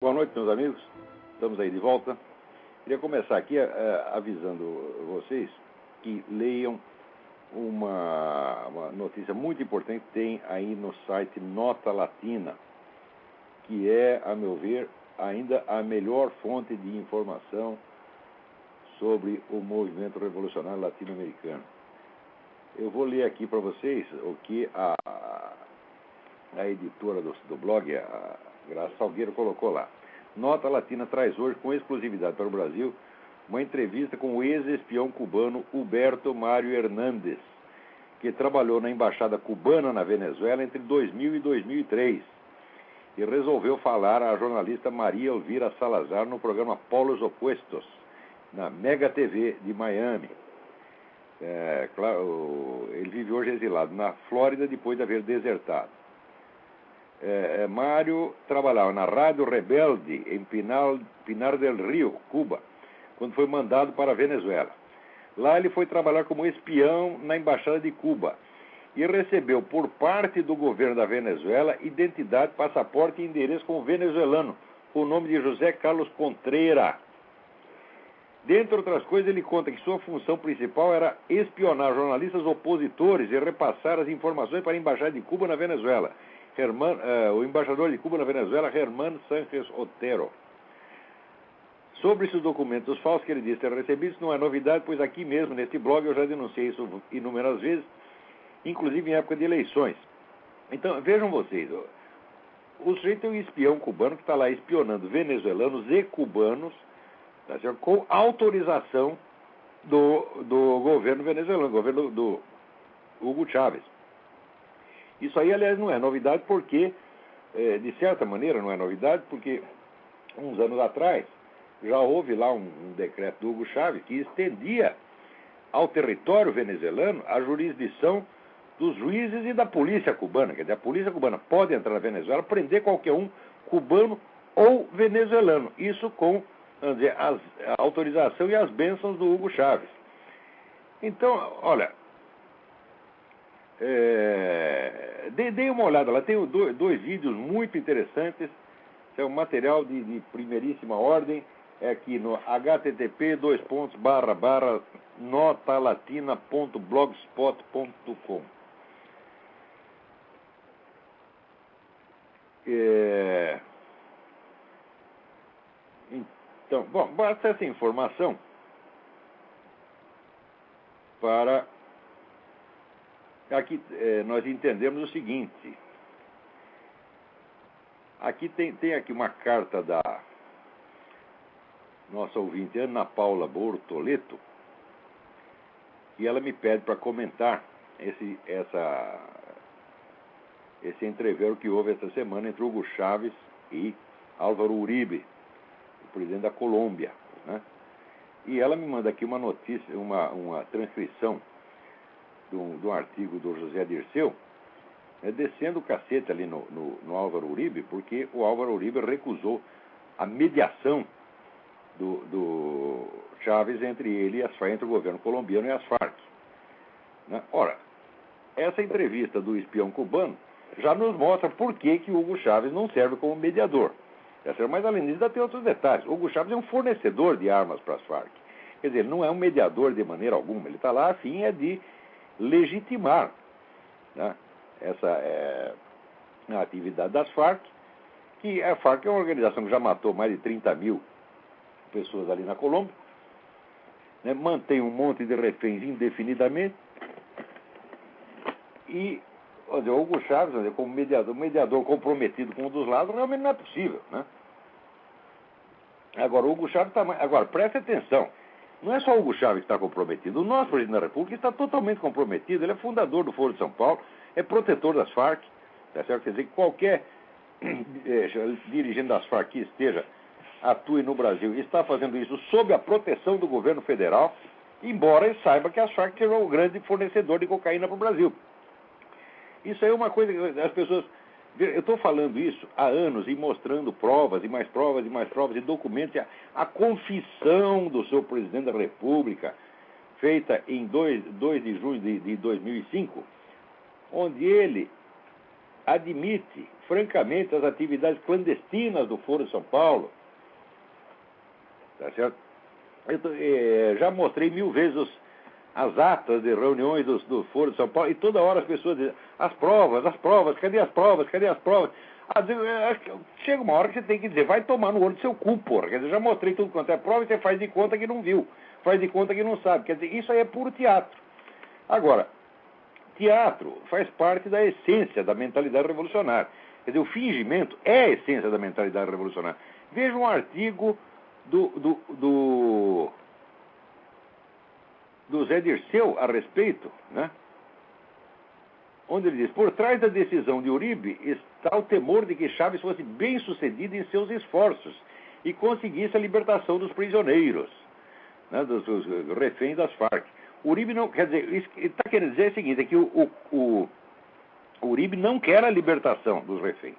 Boa noite, meus amigos. Estamos aí de volta. Queria começar aqui avisando vocês que leiam uma notícia muito importante que tem aí no site Nota Latina, que é, a meu ver, ainda a melhor fonte de informação sobre o movimento revolucionário latino-americano. Eu vou ler aqui para vocês o que a editora do blog, a Graça Salgueiro, colocou lá. Nota Latina traz hoje, com exclusividade para o Brasil, uma entrevista com o ex-espião cubano Huberto Mário Hernández, que trabalhou na embaixada cubana na Venezuela entre 2000 e 2003 e resolveu falar à jornalista Maria Elvira Salazar no programa Polos Opuestos, na Mega TV de Miami. Ele vive hoje exilado na Flórida depois de haver desertado. Mário trabalhava na Rádio Rebelde em Pinar del Rio, Cuba, quando foi mandado para a Venezuela. Lá ele foi trabalhar como espião na Embaixada de Cuba e recebeu por parte do governo da Venezuela identidade, passaporte e endereço como venezuelano, com o nome de José Carlos Contreira. Dentre outras coisas, ele conta que sua função principal era espionar jornalistas opositores e repassar as informações para a Embaixada de Cuba na Venezuela. O embaixador de Cuba na Venezuela, Germán Sánchez Otero. Sobre esses documentos falsos que ele disse ter recebido, isso não é novidade, pois aqui mesmo, neste blog, eu já denunciei isso inúmeras vezes, inclusive em época de eleições. Então, vejam vocês, o sujeito é um espião cubano que está lá espionando venezuelanos e cubanos, tá certo? Com autorização do governo venezuelano, governo do Hugo Chávez. Isso aí, aliás, não é novidade porque, de certa maneira, não é novidade porque, uns anos atrás, já houve lá um decreto do Hugo Chávez que estendia ao território venezuelano a jurisdição dos juízes e da polícia cubana. Quer dizer, a polícia cubana pode entrar na Venezuela, prender qualquer um cubano ou venezuelano. Isso com, vamos dizer, a autorização e as bênçãos do Hugo Chávez. Então, olha... Dei uma olhada lá, tem dois vídeos muito interessantes. É um material de primeiríssima ordem. É aqui no http://notalatina.blogspot.com. Então, bom, basta essa informação para... Aqui nós entendemos o seguinte. Aqui tem aqui uma carta da nossa ouvinte Ana Paula Bortoleto, e ela me pede para comentar esse entrevero que houve essa semana entre Hugo Chávez e Álvaro Uribe, o presidente da Colômbia, né? E ela me manda aqui uma notícia, uma transcrição do artigo do José Dirceu, descendo o cacete ali no Álvaro Uribe, porque o Álvaro Uribe recusou a mediação do Chávez entre ele e entre o governo colombiano e as Farc. Né? Ora, essa entrevista do espião cubano já nos mostra por que o Hugo Chávez não serve como mediador. Mas além disso, ainda tem outros detalhes. O Hugo Chávez é um fornecedor de armas para as Farc. Quer dizer, ele não é um mediador de maneira alguma. Ele está lá a fim de legitimar, né, a atividade das Farc, que a Farc é uma organização que já matou mais de 30 mil pessoas ali na Colômbia, né, mantém um monte de reféns indefinidamente, e o Hugo Chávez, como mediador comprometido com um dos lados, realmente não é possível, né? Agora, o Hugo Chávez está... Agora, preste atenção. Não é só o Hugo Chávez que está comprometido. O nosso presidente da República está totalmente comprometido. Ele é fundador do Foro de São Paulo, é protetor das Farc. Tá certo? Quer dizer que qualquer dirigente das Farc que atue no Brasil, está fazendo isso sob a proteção do governo federal, embora ele saiba que as Farc serão o grande fornecedor de cocaína para o Brasil. Isso aí é uma coisa que as pessoas... Eu estou falando isso há anos e mostrando provas, e mais provas, e mais provas, e documentos. A confissão do seu presidente da República, feita em 2 de junho de 2005, onde ele admite francamente, as atividades clandestinas do Foro de São Paulo. Tá certo? Já mostrei 1000 vezes as atas de reuniões do Foro de São Paulo, e toda hora as pessoas dizem, as provas, cadê as provas, cadê as provas? Chega uma hora que você tem que dizer, vai tomar no olho do seu cu, porra. Quer dizer, já mostrei tudo quanto é prova e você faz de conta que não viu, faz de conta que não sabe. Quer dizer, isso aí é puro teatro. Agora, teatro faz parte da essência da mentalidade revolucionária. Quer dizer, o fingimento é a essência da mentalidade revolucionária. Veja um artigo do Zé Dirceu a respeito, né? Onde ele diz, por trás da decisão de Uribe está o temor de que Chávez fosse bem sucedido em seus esforços e conseguisse a libertação dos prisioneiros, né, dos reféns das Farc. Uribe não, quer dizer, ele está querendo dizer o seguinte, é que o Uribe não quer a libertação dos reféns,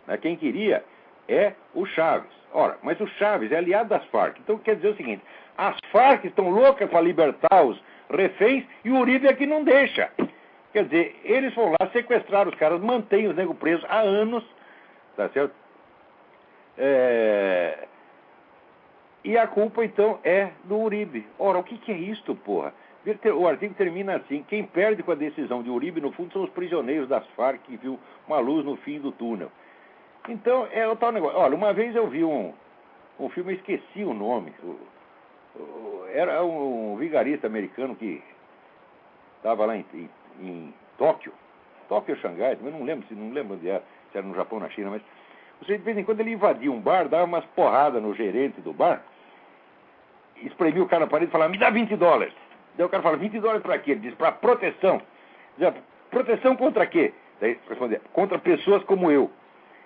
né? Quem queria é o Chávez. Ora, mas o Chávez é aliado das Farc, então quer dizer o seguinte, as Farc estão loucas para libertar os reféns e o Uribe é que não deixa. Quer dizer, eles vão lá sequestrar os caras, mantêm os negros presos há anos, tá certo? E a culpa, então, é do Uribe. Ora, o que é isto, porra? O artigo termina assim, quem perde com a decisão de Uribe, no fundo, são os prisioneiros das Farc que viu uma luz no fim do túnel. Então, é o tal negócio. Olha, uma vez eu vi um filme, eu esqueci o nome. Era um vigarista americano que estava lá em Tóquio ou Xangai, eu não lembro onde era, se era no Japão ou na China, mas você, de vez em quando ele invadia um bar, dava umas porradas no gerente do bar, espremia o cara na parede e falava, me dá $20. Daí o cara fala, $20 para quê? Ele diz, para proteção. Diz, proteção contra quê? Daí respondia, contra pessoas como eu.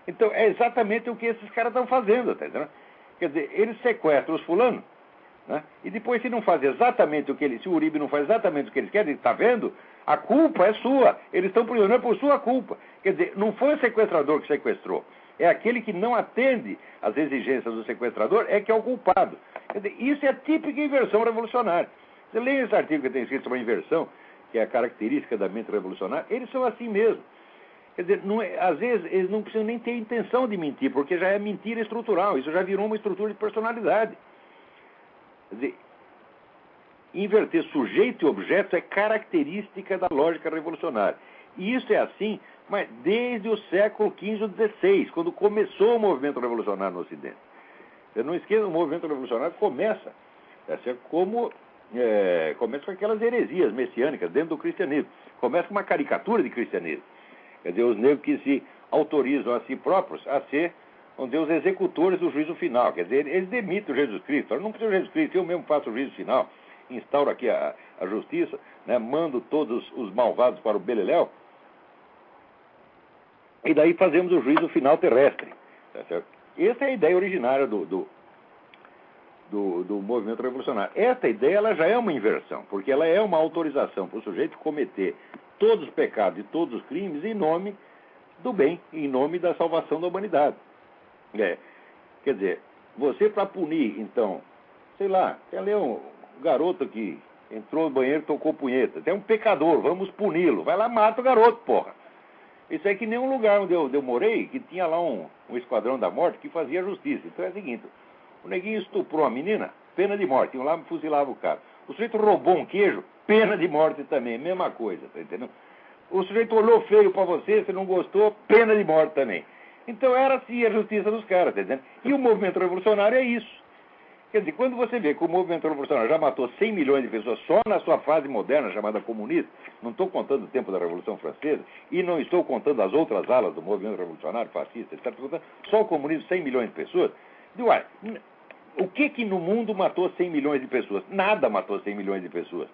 Então é exatamente o que esses caras estão fazendo, tá entendendo? Quer dizer, eles sequestram os fulanos, né? E depois, se não faz exatamente se o Uribe não faz exatamente o que eles querem, está vendo? A culpa é sua. Eles estão prisioneiros por sua culpa. Quer dizer, não foi o sequestrador que sequestrou. É aquele que não atende às exigências do sequestrador é que é o culpado. Quer dizer, isso é a típica inversão revolucionária. Você lê esse artigo que tem escrito sobre a inversão, que é a característica da mente revolucionária, eles são assim mesmo. Quer dizer, às vezes eles não precisam nem ter intenção de mentir, porque já é mentira estrutural. Isso já virou uma estrutura de personalidade. Quer dizer, inverter sujeito e objeto é característica da lógica revolucionária. E isso é assim, mas desde o século XV ou XVI, quando começou o movimento revolucionário no Ocidente. Você não esqueça, o movimento revolucionário começa começa com aquelas heresias messiânicas dentro do cristianismo. Começa com uma caricatura de cristianismo. Quer dizer, os negros que se autorizam a si próprios a ser, vamos dizer, os executores do juízo final. Quer dizer, eles demitem o Jesus Cristo. Eu não preciso de Jesus Cristo, eu mesmo faço o juízo final. Instauro aqui a justiça, né, mando todos os malvados para o beleléu, e daí fazemos o juízo final terrestre. Tá certo? Essa é a ideia originária do movimento revolucionário. Essa ideia ela já é uma inversão, porque ela é uma autorização para o sujeito cometer todos os pecados e todos os crimes em nome do bem, em nome da salvação da humanidade. Quer dizer, você para punir, então, sei lá, quer ler um garoto que entrou no banheiro e tocou punheta. Tem um pecador, vamos puni-lo. Vai lá, mata o garoto, porra. Isso é que nem um lugar onde eu morei, que tinha lá um esquadrão da morte que fazia justiça. Então é o seguinte, o neguinho estuprou a menina, pena de morte. Iam lá e fuzilava o cara. O sujeito roubou um queijo, pena de morte também, mesma coisa, tá entendendo? O sujeito olhou feio pra você, você não gostou, pena de morte também. Então era assim a justiça dos caras, tá entendendo? E o movimento revolucionário é isso. Quer dizer, quando você vê que o movimento revolucionário já matou 100 milhões de pessoas só na sua fase moderna, chamada comunista, não estou contando o tempo da Revolução Francesa, e não estou contando as outras alas do movimento revolucionário, fascista, etc., só o comunismo 100 milhões de pessoas. Digo, o que no mundo matou 100 milhões de pessoas? Nada matou 100 milhões de pessoas.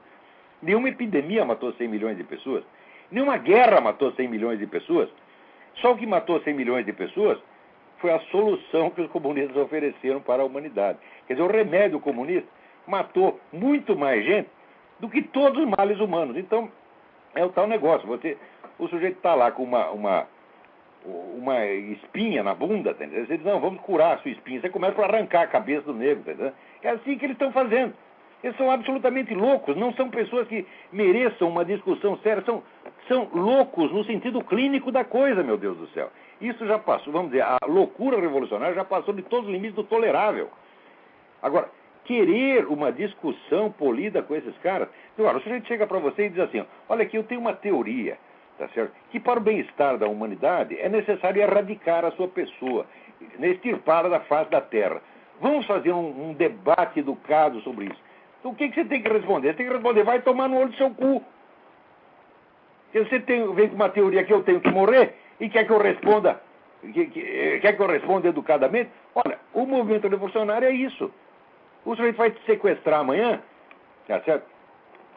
Nenhuma epidemia matou 100 milhões de pessoas. Nenhuma guerra matou 100 milhões de pessoas. Só o que matou 100 milhões de pessoas foi a solução que os comunistas ofereceram para a humanidade. Quer dizer, o remédio comunista matou muito mais gente do que todos os males humanos. Então, é o tal negócio. O sujeito está lá com uma espinha na bunda, tá entendeu? Você diz, não, vamos curar a sua espinha. Você começa a arrancar a cabeça do negro, tá entendeu? É assim que eles estão fazendo. Eles são absolutamente loucos, não são pessoas que mereçam uma discussão séria, são loucos no sentido clínico da coisa, meu Deus do céu. Isso já passou, vamos dizer, a loucura revolucionária já passou de todos os limites do tolerável. Agora, querer uma discussão polida com esses caras... Agora, o sujeito chega para você e diz assim, olha aqui, eu tenho uma teoria, tá certo? Que para o bem-estar da humanidade é necessário erradicar a sua pessoa, extirpá-la da face da Terra. Vamos fazer um debate educado sobre isso. Então, o que você tem que responder? Você tem que responder, vai tomar no olho do seu cu. Você vem com uma teoria que eu tenho que morrer e quer que eu responda, quer que eu responda educadamente? Olha, o movimento revolucionário é isso. O sujeito vai te sequestrar amanhã, tá certo?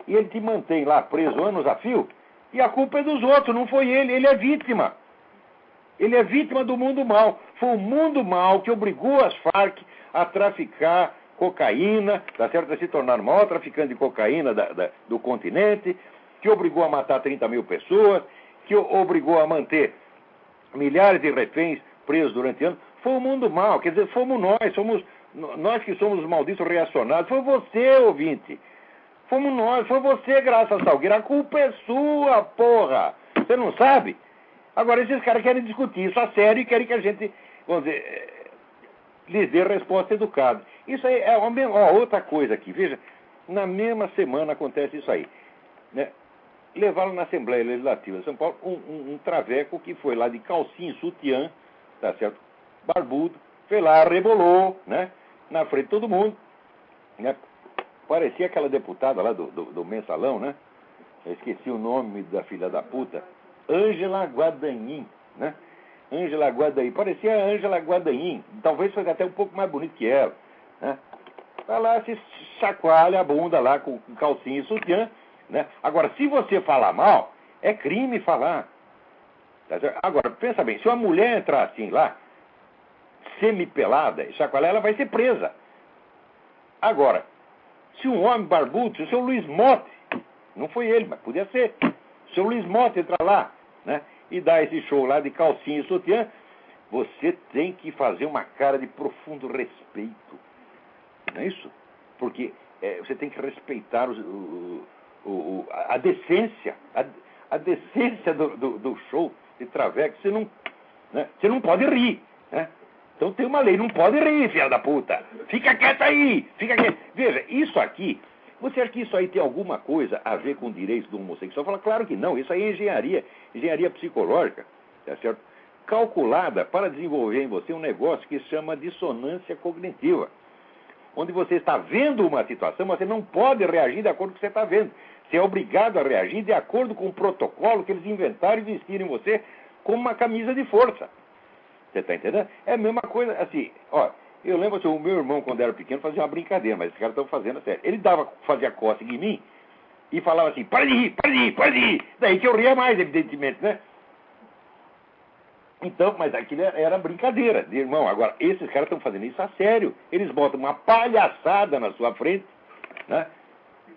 E ele te mantém lá preso anos a fio, e a culpa é dos outros, não foi ele. Ele é vítima. Ele é vítima do mundo mal. Foi o mundo mal que obrigou as Farc a traficar cocaína, tá certo? A se tornar o maior traficante de cocaína do continente, que obrigou a matar 30 mil pessoas, que obrigou a manter milhares de reféns presos durante anos. Foi o mundo mal, quer dizer, fomos nós que somos os malditos reacionados. Foi você, ouvinte. Fomos nós, foi você, Graça Salgueira. A culpa é sua, porra. Você não sabe? Agora, esses caras querem discutir isso a sério e querem que a gente, vamos dizer, lhes dê resposta educada. Isso aí é outra coisa aqui. Veja, na mesma semana acontece isso aí. Né? Levaram na Assembleia Legislativa de São Paulo um traveco que foi lá de calcinha e sutiã, tá certo? Barbudo, foi lá, rebolou, né? Na frente de todo mundo, né? Parecia aquela deputada lá do Mensalão, né? Eu esqueci o nome da filha da puta. Ângela Guadagnino, né? Ângela Guadagnino. Parecia a Ângela Guadagnino. Talvez fosse até um pouco mais bonito que ela, né? Vai lá, se chacoalha a bunda lá com calcinha e sutiã, né? Agora, se você falar mal, é crime falar. Tá certo? Agora, pensa bem, se uma mulher entrar assim lá, semi-pelada e chacoalhar, ela vai ser presa. Agora, se um homem barbudo, se o seu Luiz Motti, não foi ele, mas podia ser, se o seu Luiz Motti entrar lá, né, e dar esse show lá de calcinha e sutiã, você tem que fazer uma cara de profundo respeito. Não é isso? Porque você tem que respeitar a decência, a decência do show de traveco. Você não pode rir, né? Então tem uma lei, não pode rir, filha da puta. Fica quieta aí, fica quieta. Veja, isso aqui, você acha que isso aí tem alguma coisa a ver com direitos do homossexual? Fala, claro que não, isso aí é engenharia psicológica, tá certo? Calculada para desenvolver em você um negócio que se chama dissonância cognitiva. Onde você está vendo uma situação, mas você não pode reagir de acordo com o que você está vendo. Você é obrigado a reagir de acordo com o protocolo que eles inventaram e vestiram em você como uma camisa de força. Você está entendendo? É a mesma coisa, assim, ó, eu lembro assim, o meu irmão, quando era pequeno, fazia uma brincadeira, mas esses caras estão fazendo a sério. Ele fazia cócega em mim e falava assim, para de rir, para de rir, para de rir. Daí que eu ria mais, evidentemente, né? Então, mas aquilo era brincadeira, de irmão. Agora, esses caras estão fazendo isso a sério. Eles botam uma palhaçada na sua frente, né?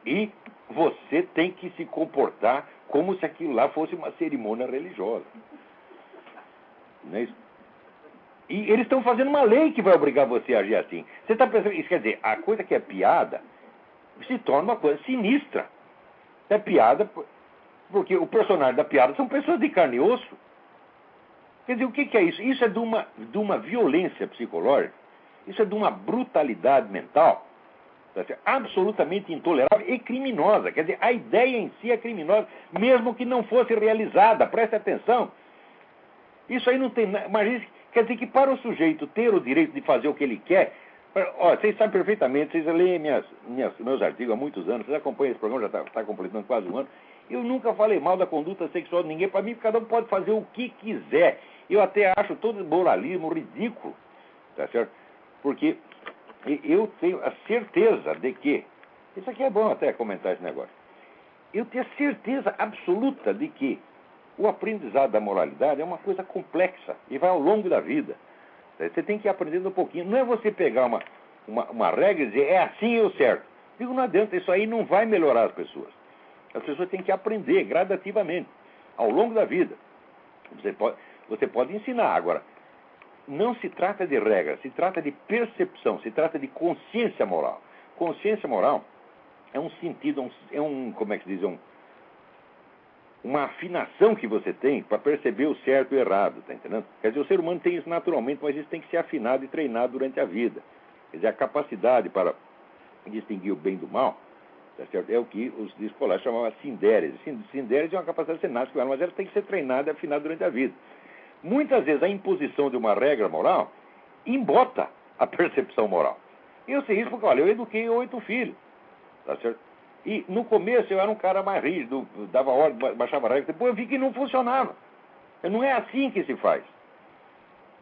E você tem que se comportar como se aquilo lá fosse uma cerimônia religiosa. Não é isso? E eles estão fazendo uma lei que vai obrigar você a agir assim. Você está pensando, isso quer dizer, a coisa que é piada se torna uma coisa sinistra. É piada porque o personagem da piada são pessoas de carne e osso. Quer dizer, o que é isso? Isso é de uma violência psicológica, isso é de uma brutalidade mental, tá certo? Absolutamente intolerável e criminosa. Quer dizer, a ideia em si é criminosa, mesmo que não fosse realizada. Preste atenção. Isso aí não tem nada. Imagina, quer dizer que para o sujeito ter o direito de fazer o que ele quer, ó, vocês sabem perfeitamente, vocês leem meus artigos há muitos anos, vocês acompanham esse programa, já está completando quase um ano. Eu nunca falei mal da conduta sexual de ninguém. Para mim, cada um pode fazer o que quiser. Eu até acho todo moralismo ridículo, tá certo? Porque eu tenho a certeza de que, isso aqui é bom até comentar esse negócio, eu tenho a certeza absoluta de que o aprendizado da moralidade é uma coisa complexa e vai ao longo da vida. Você tem que ir aprendendo um pouquinho. Não é você pegar uma regra e dizer, é assim é o certo. Digo, não adianta, isso aí não vai melhorar as pessoas. As pessoas têm que aprender gradativamente, ao longo da vida. Você pode ensinar. Agora, não se trata de regra, se trata de percepção, se trata de consciência moral. Consciência moral é um sentido, como é que se diz, uma afinação que você tem para perceber o certo e o errado, tá entendendo? Quer dizer, o ser humano tem isso naturalmente, mas isso tem que ser afinado e treinado durante a vida. Quer dizer, a capacidade para distinguir o bem do mal, tá certo? É o que os escolares chamavam de sindérese. Sindérese é uma capacidade que você nasce com ela, mas ela tem que ser treinada e afinada durante a vida. Muitas vezes a imposição de uma regra moral embota a percepção moral. E eu sei isso porque, olha, eu eduquei 8 filhos, tá certo? E no começo eu era um cara mais rígido, dava ordem, baixava regra, depois eu vi que não funcionava. Não é assim que se faz.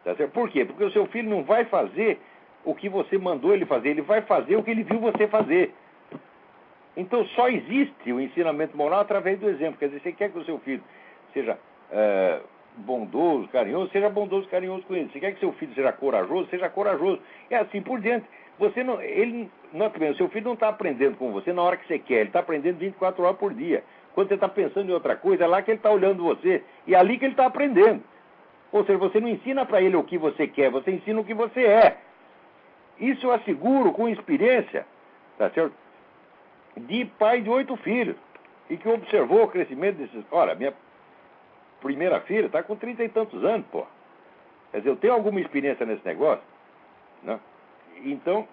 Tá certo? Por quê? Porque o seu filho não vai fazer o que você mandou ele fazer, ele vai fazer o que ele viu você fazer. Então só existe o ensinamento moral através do exemplo. Quer dizer, você quer que o seu filho seja bondoso, carinhoso, seja bondoso, carinhoso com ele. Você quer que seu filho seja corajoso. É assim por diante. Você não, ele, nota bem, o seu filho não está aprendendo com você na hora que você quer, ele está aprendendo 24 horas por dia. Quando você está pensando em outra coisa, é lá que ele está olhando você, e é ali que ele está aprendendo. Ou seja, você não ensina para ele o que você quer, você ensina o que você é. Isso eu asseguro com experiência, tá certo? De pai de 8 filhos, e que observou o crescimento desses... Olha, minha primeira filha está com 30 e tantos anos, pô. Quer dizer, eu tenho alguma experiência nesse negócio, né? Então,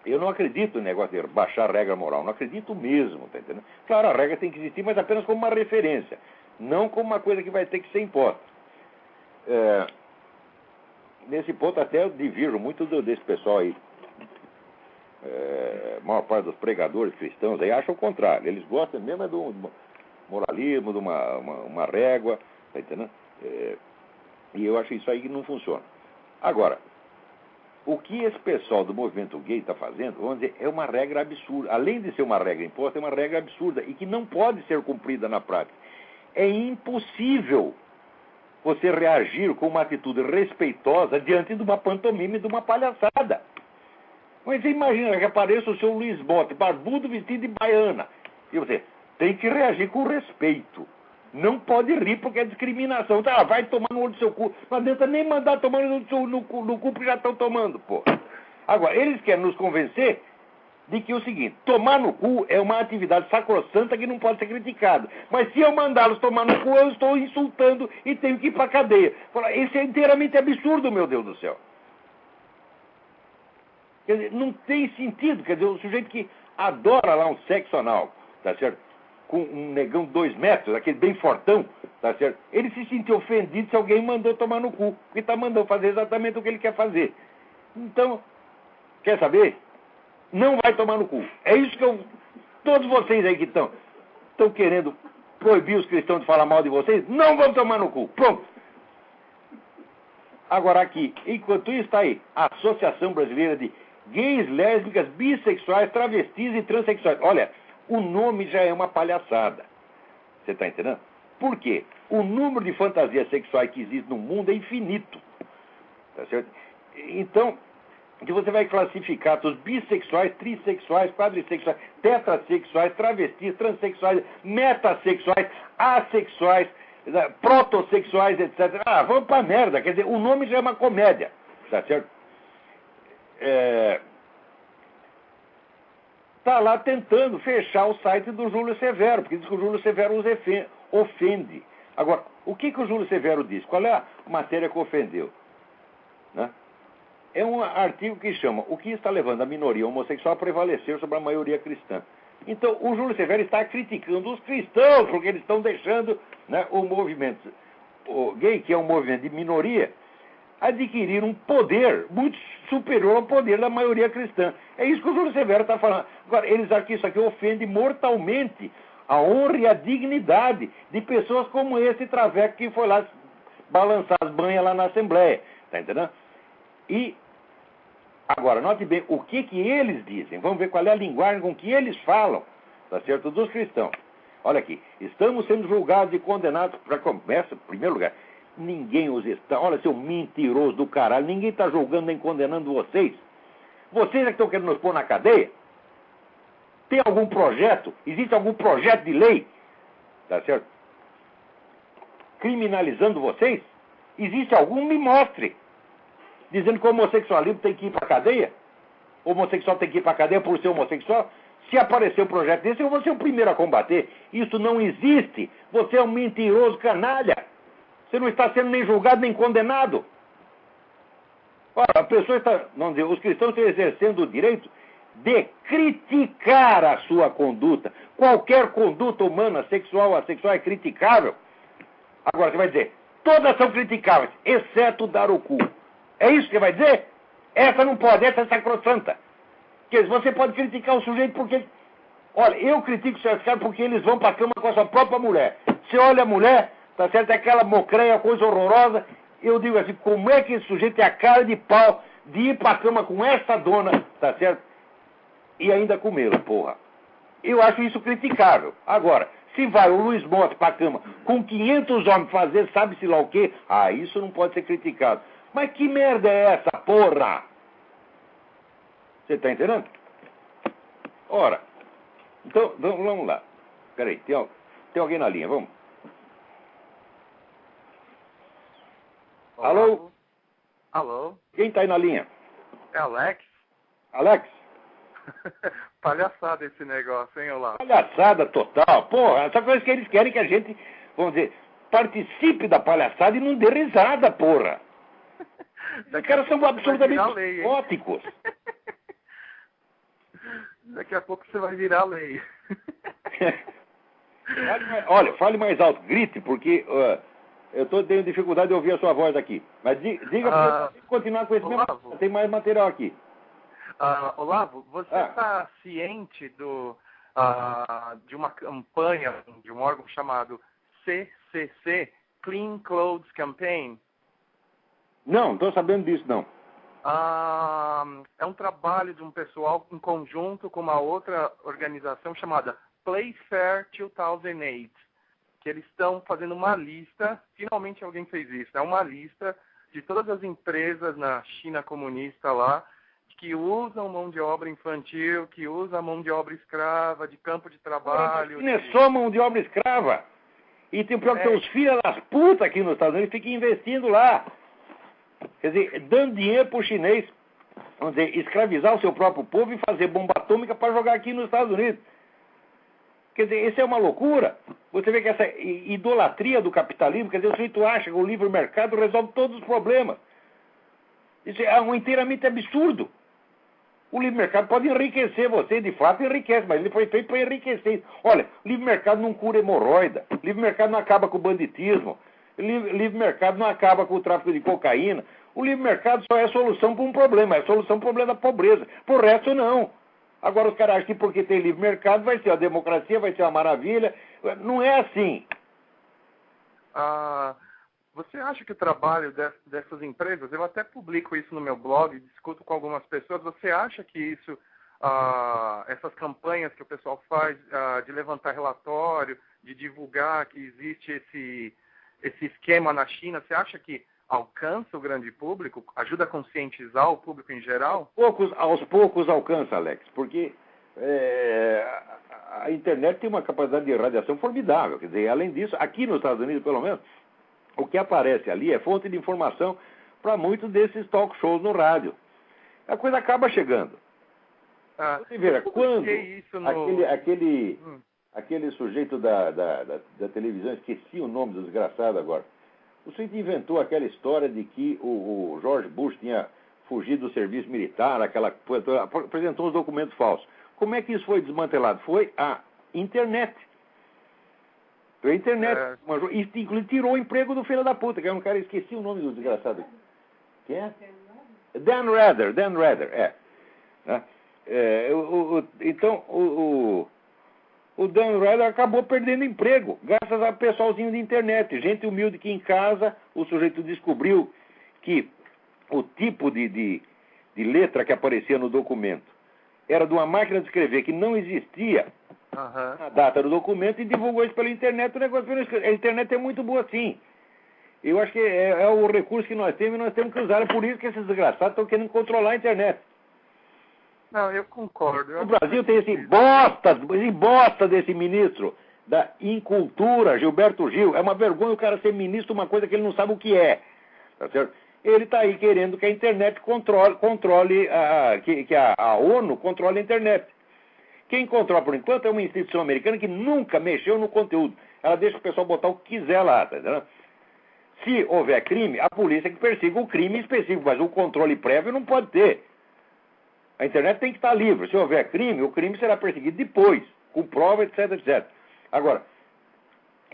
eu não acredito no negócio de baixar a regra moral. Não acredito mesmo, tá entendendo? Claro, a regra tem que existir, mas apenas como uma referência. Não como uma coisa que vai ter que ser imposta. Nesse ponto até eu divirjo muito desse pessoal aí. A maior parte dos pregadores cristãos aí acham o contrário. Eles gostam mesmo do moralismo, de uma régua, tá entendendo? E eu acho isso aí que não funciona. Agora, o que esse pessoal do movimento gay está fazendo, vamos dizer, é uma regra absurda. Além de ser uma regra imposta, é uma regra absurda e que não pode ser cumprida na prática. É impossível você reagir com uma atitude respeitosa diante de uma pantomima e de uma palhaçada. Mas você imagina que apareça o seu Luiz Bote, barbudo, vestido de baiana. E você tem que reagir com respeito. Não pode rir porque é discriminação. Tá, vai tomar no olho do seu cu. Não adianta nem mandar tomar no cu porque já estão tomando, pô. Agora, eles querem nos convencer de que é o seguinte, tomar no cu é uma atividade sacrossanta que não pode ser criticada. Mas se eu mandá-los tomar no cu, eu estou insultando e tenho que ir para a cadeia. Isso é inteiramente absurdo, meu Deus do céu. Quer dizer, não tem sentido. Quer dizer, o sujeito que adora lá um sexo anal, tá certo? Com um negão de 2 metros, aquele bem fortão, tá certo? Ele se sentiu ofendido se alguém mandou tomar no cu, porque está mandando fazer exatamente o que ele quer fazer. Então, quer saber? Não vai tomar no cu. É isso que todos vocês aí que estão querendo proibir os cristãos de falar mal de vocês, não vão tomar no cu. Pronto. Agora aqui, enquanto isso está aí, a Associação Brasileira de Gays, Lésbicas, Bissexuais, Travestis e Transsexuais. Olha, o nome já é uma palhaçada. Você está entendendo? Por quê? O número de fantasias sexuais que existe no mundo é infinito. Tá certo? Então, que você vai classificar os bissexuais, trissexuais, quadrissexuais, tetrasexuais, travestis, transexuais, metassexuais, assexuais, protossexuais, etc. Vamos pra merda. Quer dizer, o nome já é uma comédia. Tá certo? Está lá tentando fechar o site do Júlio Severo, porque diz que o Júlio Severo os ofende. Agora, o que o Júlio Severo diz? Qual é a matéria que ofendeu? Né? É um artigo que chama O que está levando a minoria homossexual a prevalecer sobre a maioria cristã. Então, o Júlio Severo está criticando os cristãos, porque eles estão deixando, né, o movimento gay, que é um movimento de minoria, adquirir um poder muito superior ao poder da maioria cristã. É isso que o Júlio Severo está falando. Agora, eles acham que isso aqui ofende mortalmente a honra e a dignidade de pessoas como esse traveco que foi lá balançar as banhas lá na Assembleia. Está entendendo? E, agora, note bem o que eles dizem. Vamos ver qual é a linguagem com que eles falam, tá certo? Dos cristãos. Olha aqui, estamos sendo julgados e condenados, para começar, em primeiro lugar, ninguém os está, olha, seu mentiroso do caralho, ninguém está julgando nem condenando vocês. Vocês é que estão querendo nos pôr na cadeia? Tem algum projeto? Existe algum projeto de lei? Tá certo? Criminalizando vocês? Existe algum? Me mostre. Dizendo que o homossexualismo tem que ir para a cadeia? O homossexual tem que ir para a cadeia por ser homossexual? Se aparecer um projeto desse, eu vou ser o primeiro a combater. Isso não existe. Você é um mentiroso canalha. Você não está sendo nem julgado nem condenado. Ora, a pessoa está, vamos dizer, os cristãos estão exercendo o direito de criticar a sua conduta. Qualquer conduta humana, sexual ou assexual, é criticável. Agora, você vai dizer, todas são criticáveis, exceto dar o cu. É isso que você vai dizer? Essa não pode, essa é sacrossanta. Quer dizer, você pode criticar o sujeito porque... Olha, eu critico certos caras porque eles vão para a cama com a sua própria mulher. Você olha a mulher, tá certo? É aquela mocreia, coisa horrorosa. Eu digo assim, como é que esse sujeito tem a cara de pau de ir para a cama com essa dona, tá certo? E ainda comê-la, porra. Eu acho isso criticável. Agora, se vai o Luiz Motta para a cama com 500 homens fazer sabe-se lá o quê, isso não pode ser criticado. Mas que merda é essa, porra? Você está entendendo? Ora, então, vamos lá. Peraí, tem alguém na linha, vamos? Olá. Alô? Alô? Quem está aí na linha? É Alex? Alex? Palhaçada esse negócio, hein, Olá? Palhaçada total. Porra, essa coisa que eles querem que a gente, vamos dizer, participe da palhaçada e não dê risada, porra. Os caras são absurdamente psicóticos. Daqui a pouco você vai virar lei. Fale mais alto, grite, porque eu tendo dificuldade de ouvir a sua voz aqui. Mas diga para continuar com esse mesmo. Tem mais material aqui. Olavo, você está ciente de uma campanha de um órgão chamado CCC, Clean Clothes Campaign? Não estou sabendo disso, não. É um trabalho de um pessoal em conjunto com uma outra organização chamada Playfair 2008, que eles estão fazendo uma lista, finalmente alguém fez isso, é uma lista de todas as empresas na China comunista lá, que usam mão de obra infantil, que usam mão de obra escrava, de campo de trabalho. Não é só mão de obra escrava. E tem pior que tem os filhos das putas aqui nos Estados Unidos, ficam investindo lá. Quer dizer, dando dinheiro para o chinês, vamos dizer, escravizar o seu próprio povo e fazer bomba atômica para jogar aqui nos Estados Unidos. Quer dizer, isso é uma loucura. Você vê que essa idolatria do capitalismo, quer dizer, o sujeito acha que o livre mercado resolve todos os problemas. Isso é inteiramente absurdo. O livre mercado pode enriquecer você, de fato enriquece, mas ele foi feito para enriquecer. Olha, o livre mercado não cura hemorroida, o livre mercado não acaba com o banditismo, o livre mercado não acaba com o tráfico de cocaína. O livre mercado só é solução para um problema, é solução para o problema da pobreza. Por resto, não. Agora os caras acham que porque tem livre mercado vai ser a democracia, vai ser uma maravilha. Não é assim. Você acha que o trabalho dessas empresas, eu até publico isso no meu blog, discuto com algumas pessoas, você acha que isso, essas campanhas que o pessoal faz de levantar relatório, de divulgar que existe esse esquema na China, você acha que alcança o grande público, ajuda a conscientizar o público em geral? Aos poucos alcança, Alex, porque a internet tem uma capacidade de radiação formidável. Quer dizer, além disso, aqui nos Estados Unidos, pelo menos, o que aparece ali é fonte de informação para muitos desses talk shows no rádio. A coisa acaba chegando. Você vê, quando aquele sujeito da televisão, esqueci o nome do desgraçado agora, o sujeito inventou aquela história de que o George Bush tinha fugido do serviço militar, apresentou uns documentos falsos. Como é que isso foi desmantelado? Foi a internet. Foi a internet. Inclusive tirou o emprego do filho da puta, que era um cara, esqueci o nome do desgraçado. Quem é? Dan Rather, Então, o Dan Rather acabou perdendo emprego, graças a pessoalzinho de internet. Gente humilde que em casa, o sujeito descobriu que o tipo de letra que aparecia no documento era de uma máquina de escrever que não existia a data do documento e divulgou isso pela internet. O negócio a internet é muito boa sim. Eu acho que é o recurso que nós temos e nós temos que usar. É por isso que esses desgraçados estão querendo controlar a internet. Não, eu concordo. O Brasil tem esse bosta desse ministro da incultura, Gilberto Gil. É uma vergonha o cara ser ministro de uma coisa que ele não sabe o que é. Tá certo? Ele está aí querendo que a internet controle que a ONU controle a internet. Quem controla, por enquanto, é uma instituição americana que nunca mexeu no conteúdo. ela deixa o pessoal botar o que quiser lá, tá entendendo? Se houver crime, a polícia que persiga o crime específico, mas o controle prévio não pode ter. A internet tem que estar livre. Se houver crime, o crime será perseguido depois, com prova, etc, etc. Agora,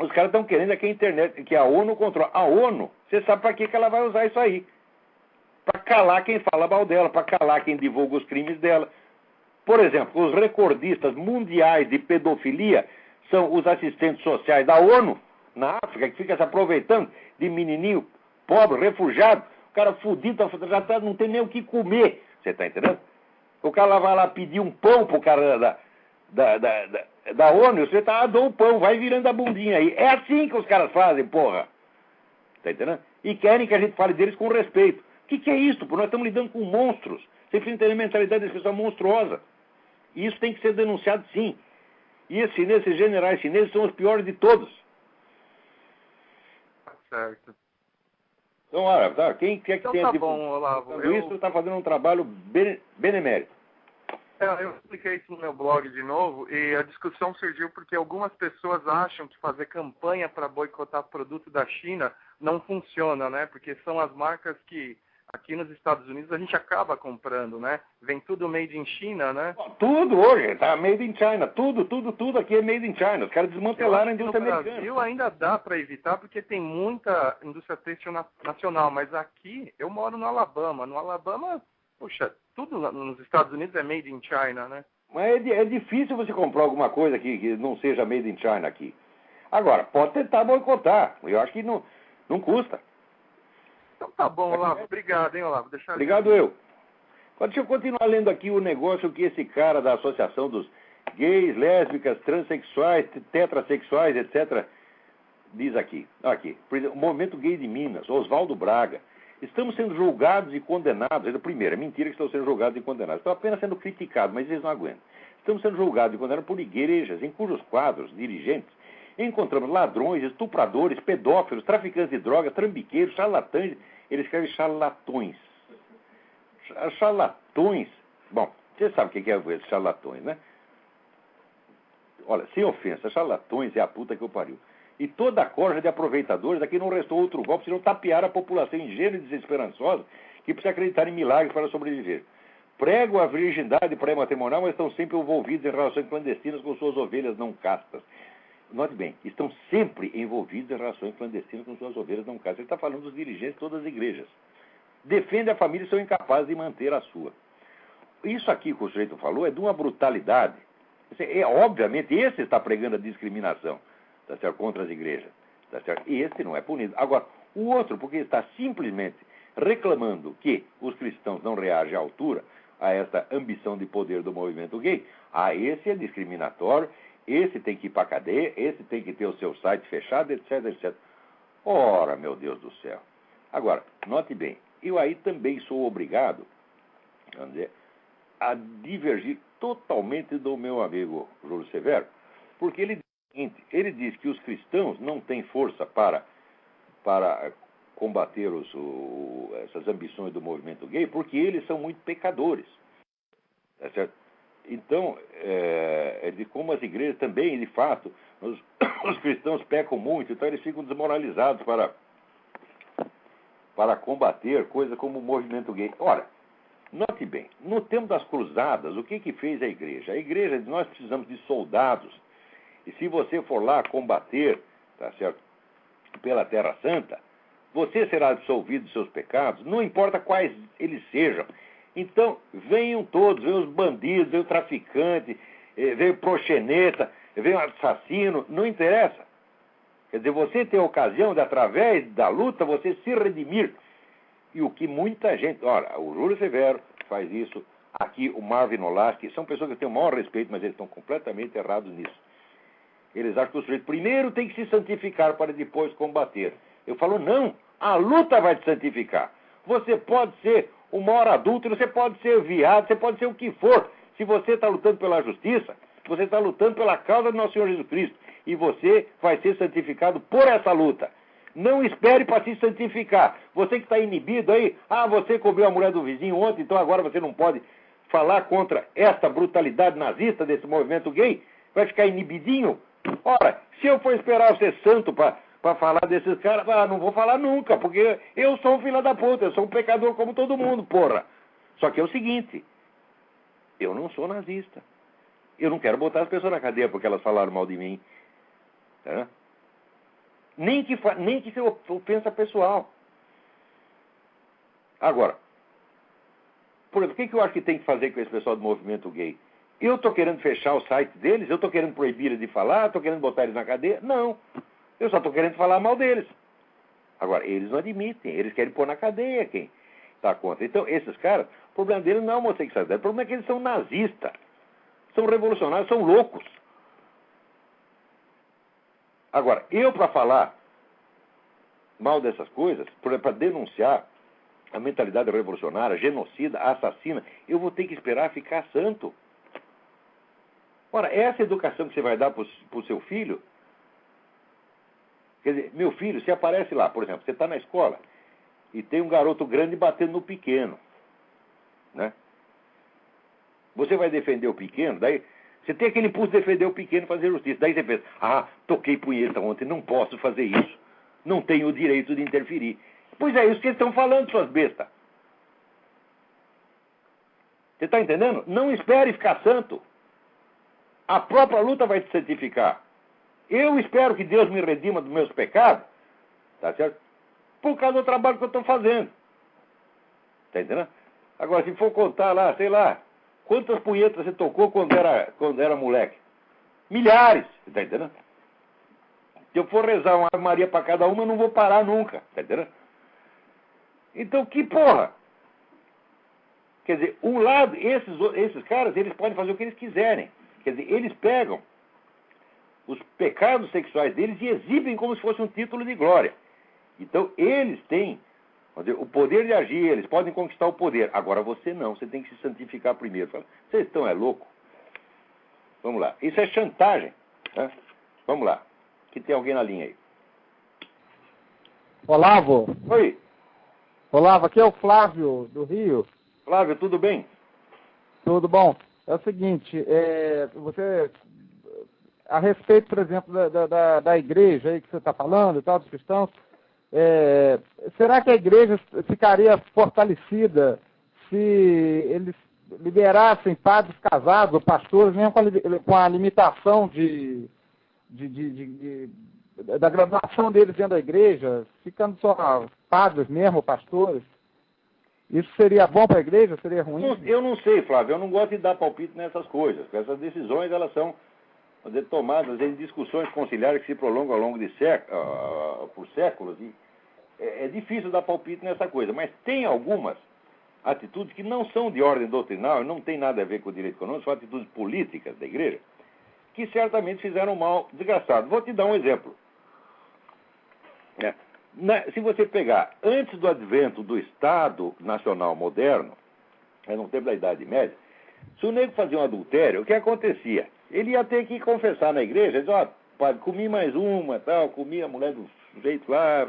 os caras estão querendo que a internet, que a ONU controle. A ONU, você sabe para que ela vai usar isso aí? Para calar quem fala mal dela, para calar quem divulga os crimes dela. Por exemplo, os recordistas mundiais de pedofilia são os assistentes sociais da ONU, na África, que fica se aproveitando de menininho pobre, refugiado, o cara fudido, já não tem nem o que comer, você está entendendo? O cara vai lá pedir um pão pro cara da ONU, você dou o pão, vai virando a bundinha aí. É assim que os caras fazem, porra. Tá entendendo? E querem que a gente fale deles com respeito. O que é isso? Pô? Nós estamos lidando com monstros. Você precisa entender a mentalidade dessa pessoa monstruosa. E isso tem que ser denunciado, sim. E esses generais chineses são os piores de todos. Certo. Então, olha, tá, quem quer que Então tenha... tá bom, Olavo. Isso está fazendo um trabalho benemérito. Eu expliquei isso no meu blog de novo e a discussão surgiu porque algumas pessoas acham que fazer campanha para boicotar produto da China não funciona, né? Porque são as marcas que aqui nos Estados Unidos a gente acaba comprando, né? Vem tudo made in China, né? Tudo hoje, tá made in China. Tudo aqui é made in China. Os caras desmantelaram a indústria americana. No Brasil ainda dá para evitar porque tem muita indústria têxtil nacional, mas aqui eu moro no Alabama. No Alabama, puxa, tudo nos Estados Unidos é made in China, né? Mas é difícil você comprar alguma coisa que não seja made in China aqui. Agora, pode tentar boicotar. Eu acho que não custa. Então tá bom, Olavo. Obrigado, hein, Olavo. Obrigado eu. Deixa eu continuar lendo aqui o negócio que esse cara da Associação dos Gays, Lésbicas, Transsexuais, Tetrassexuais, etc., diz aqui. Aqui. O Movimento Gay de Minas, Oswaldo Braga. Estamos sendo julgados e condenados. Primeiro, é mentira que estão sendo julgados e condenados. Estão apenas sendo criticados, mas eles não aguentam. Estamos sendo julgados e condenados por igrejas, em cujos quadros, dirigentes, encontramos ladrões, estupradores, pedófilos, traficantes de drogas, trambiqueiros, charlatães. Ele escreve charlatões. Charlatões. Bom, você sabe o que é esses charlatões, né? Olha, sem ofensa, charlatões é a puta que eu pariu. E toda a corja de aproveitadores, aqui não restou outro golpe, senão tapear a população ingênua e desesperançosa que precisa acreditar em milagres para sobreviver. Pregam a virgindade pré-matrimonial, mas estão sempre envolvidos em relações clandestinas com suas ovelhas não castas. Note bem, estão sempre envolvidos em relações clandestinas com suas ovelhas não castas. Ele está falando dos dirigentes de todas as igrejas. Defende a família e são incapazes de manter a sua. Isso aqui que o sujeito falou é de uma brutalidade. Obviamente, esse está pregando a discriminação, tá certo? Contra as igrejas. Tá certo? Esse não é punido. Agora, o outro, porque está simplesmente reclamando que os cristãos não reagem à altura a esta ambição de poder do movimento gay, esse é discriminatório, esse tem que ir para a cadeia, esse tem que ter o seu site fechado, etc, etc. Ora, meu Deus do céu. Agora, note bem, eu aí também sou obrigado, vamos dizer, a divergir totalmente do meu amigo Júlio Severo, porque ele diz que os cristãos não têm força para combater essas ambições do movimento gay, porque eles são muito pecadores. Tá certo? Então, como as igrejas também, de fato, os cristãos pecam muito, então eles ficam desmoralizados para combater coisas como o movimento gay. Ora, note bem, no tempo das cruzadas, o que fez a igreja? A igreja diz, nós precisamos de soldados, e se você for lá combater, tá certo, pela Terra Santa, você será absolvido dos seus pecados, não importa quais eles sejam. Então, venham todos, venham os bandidos, venham o traficante, venham o proxeneta, venham o assassino, não interessa. Quer dizer, você tem a ocasião de, através da luta, você se redimir. E o que muita gente... Ora, o Júlio Severo faz isso, aqui o Marvin Olasky, são pessoas que têm o maior respeito, mas eles estão completamente errados nisso. Eles acham que o sujeito primeiro tem que se santificar para depois combater. Eu falo, não, a luta vai te santificar. Você pode ser o maior adúltero, você pode ser viado, você pode ser o que for. Se você está lutando pela justiça, você está lutando pela causa do nosso Senhor Jesus Cristo. E você vai ser santificado por essa luta. Não espere para se santificar. Você que está inibido aí, você cobrou a mulher do vizinho ontem, então agora você não pode falar contra esta brutalidade nazista desse movimento gay, vai ficar inibidinho, Ora, se eu for esperar ser santo para falar desses caras, não vou falar nunca, porque eu sou um filho da puta, eu sou um pecador como todo mundo, porra. Só que é o seguinte, eu não sou nazista. Eu não quero botar as pessoas na cadeia porque elas falaram mal de mim. Tá? Nem que seja ofensa pessoal. Agora, por exemplo, o que eu acho que tem que fazer com esse pessoal do movimento gay? Eu estou querendo fechar o site deles? Eu estou querendo proibir eles de falar? Estou querendo botar eles na cadeia? Não. Eu só estou querendo falar mal deles. Agora, eles não admitem. Eles querem pôr na cadeia quem está contra. Então, esses caras, o problema deles não é a homossexualidade. O problema é que eles são nazistas. São revolucionários, são loucos. Agora, eu para falar mal dessas coisas, para denunciar a mentalidade revolucionária, genocida, assassina, eu vou ter que esperar ficar santo. Ora, essa educação que você vai dar para o seu filho, quer dizer, meu filho, se aparece lá, por exemplo, você está na escola e tem um garoto grande batendo no pequeno, né? Você vai defender o pequeno, daí você tem aquele impulso de defender o pequeno e fazer justiça. Daí você pensa, toquei punheta ontem, não posso fazer isso. Não tenho o direito de interferir. Pois é isso que eles estão falando, suas bestas. Você está entendendo? Não espere ficar santo. A própria luta vai te santificar. Eu espero que Deus me redima dos meus pecados, tá certo? Por causa do trabalho que eu estou fazendo. Está entendendo? Agora, se for contar lá, sei lá, quantas punhetas você tocou quando era moleque? Milhares, está entendendo? Se eu for rezar uma Ave Maria para cada uma, eu não vou parar nunca, está entendendo? Então, que porra? Quer dizer, um lado, esses caras, eles podem fazer o que eles quiserem. Quer dizer, eles pegam os pecados sexuais deles e exibem como se fosse um título de glória. Então, eles têm, vamos dizer, o poder de agir, eles podem conquistar o poder. Agora, você não, você tem que se santificar primeiro. Vocês estão louco? Vamos lá. Isso é chantagem. Né? Vamos lá. Que tem alguém na linha aí. Olavo. Oi. Olavo, aqui é o Flávio, do Rio. Flávio, tudo bem? Tudo bom. É o seguinte, você, a respeito, por exemplo, da igreja aí que você está falando e tal, dos cristãos, será que a igreja ficaria fortalecida se eles liberassem padres casados ou pastores, mesmo com a limitação da graduação deles dentro da igreja, ficando só padres mesmo, pastores? Isso seria bom para a igreja? Seria ruim? Eu não sei, Flávio. Eu não gosto de dar palpite nessas coisas. Essas decisões, elas são tomadas em discussões conciliares que se prolongam ao longo de por séculos. E é difícil dar palpite nessa coisa. Mas tem algumas atitudes que não são de ordem doutrinal e não tem nada a ver com o direito econômico, são atitudes políticas da igreja, que certamente fizeram mal desgraçado. Vou te dar um exemplo. Se você pegar, antes do advento do Estado Nacional Moderno, no tempo da Idade Média, se o nego fazia um adultério, o que acontecia? Ele ia ter que confessar na igreja, dizer, padre, comi mais uma, tal, comi a mulher do jeito lá,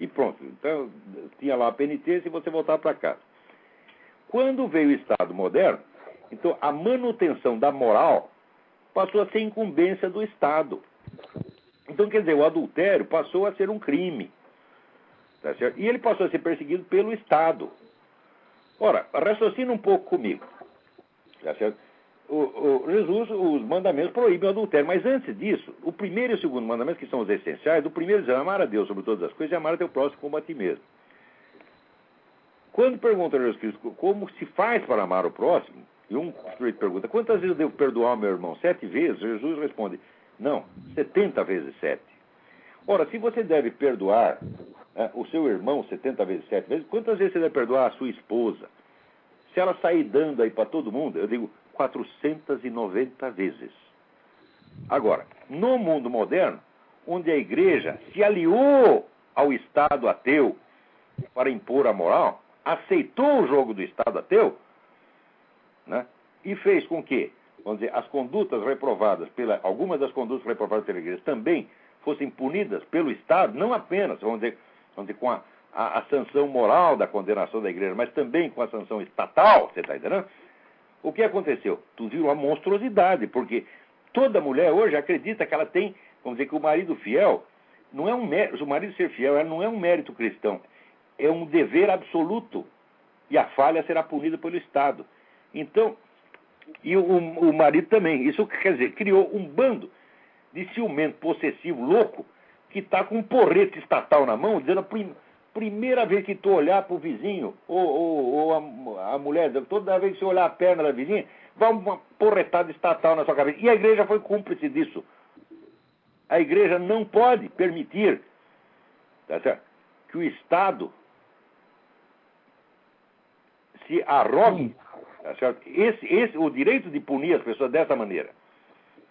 e pronto. Então, tinha lá a penitência e você voltava para casa. Quando veio o Estado Moderno, então a manutenção da moral passou a ser incumbência do Estado. Então, quer dizer, o adultério passou a ser um crime. Tá certo? E ele passou a ser perseguido pelo Estado. Ora, raciocina um pouco comigo. Tá certo? Jesus, os mandamentos proíbem o adultério. Mas antes disso, o primeiro e o segundo mandamento, que são os essenciais, o primeiro diz amar a Deus sobre todas as coisas e amar a teu próximo como a ti mesmo. Quando pergunta a Jesus Cristo como se faz para amar o próximo, e um sujeito pergunta, quantas vezes eu devo perdoar o meu irmão? 7 vezes? Jesus responde, não, 70 vezes 7. Ora, se você deve perdoar o seu irmão 70 vezes 7 vezes, quantas vezes você deve perdoar a sua esposa? Se ela sair dando aí para todo mundo, eu digo 490 vezes. Agora, no mundo moderno, onde a igreja se aliou ao Estado ateu para impor a moral, aceitou o jogo do Estado ateu, né, e fez com que, vamos dizer, as condutas reprovadas algumas das condutas reprovadas pela igreja também fossem punidas pelo Estado, não apenas, vamos dizer com a sanção moral da condenação da igreja, mas também com a sanção estatal, você está entendendo? O que aconteceu? Tu viu uma monstruosidade, porque toda mulher hoje acredita que ela tem, vamos dizer, que o marido fiel não é um mérito, o marido ser fiel não é um mérito cristão, é um dever absoluto. E a falha será punida pelo Estado. Então, e o marido também. Isso quer dizer, criou um bando de ciumento possessivo louco que está com um porrete estatal na mão, dizendo primeira vez que tu olhar para o vizinho, ou a mulher, toda vez que você olhar a perna da vizinha, vai uma porretada estatal na sua cabeça. E a igreja foi cúmplice disso. A igreja não pode permitir, tá certo, que o Estado se arrogue, tá certo, o direito de punir as pessoas dessa maneira.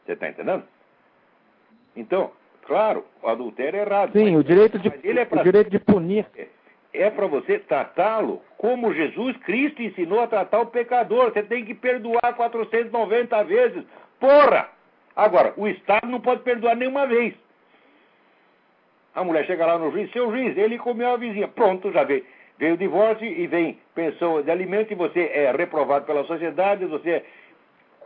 Você está entendendo? Então, claro, o adultério é errado. Sim, o direito de punir. É para você tratá-lo como Jesus Cristo ensinou a tratar o pecador. Você tem que perdoar 490 vezes. Porra! Agora, o Estado não pode perdoar nenhuma vez. A mulher chega lá no juiz, seu juiz, ele comeu a vizinha. Pronto, já veio o divórcio e vem pensão de alimento e você é reprovado pela sociedade, você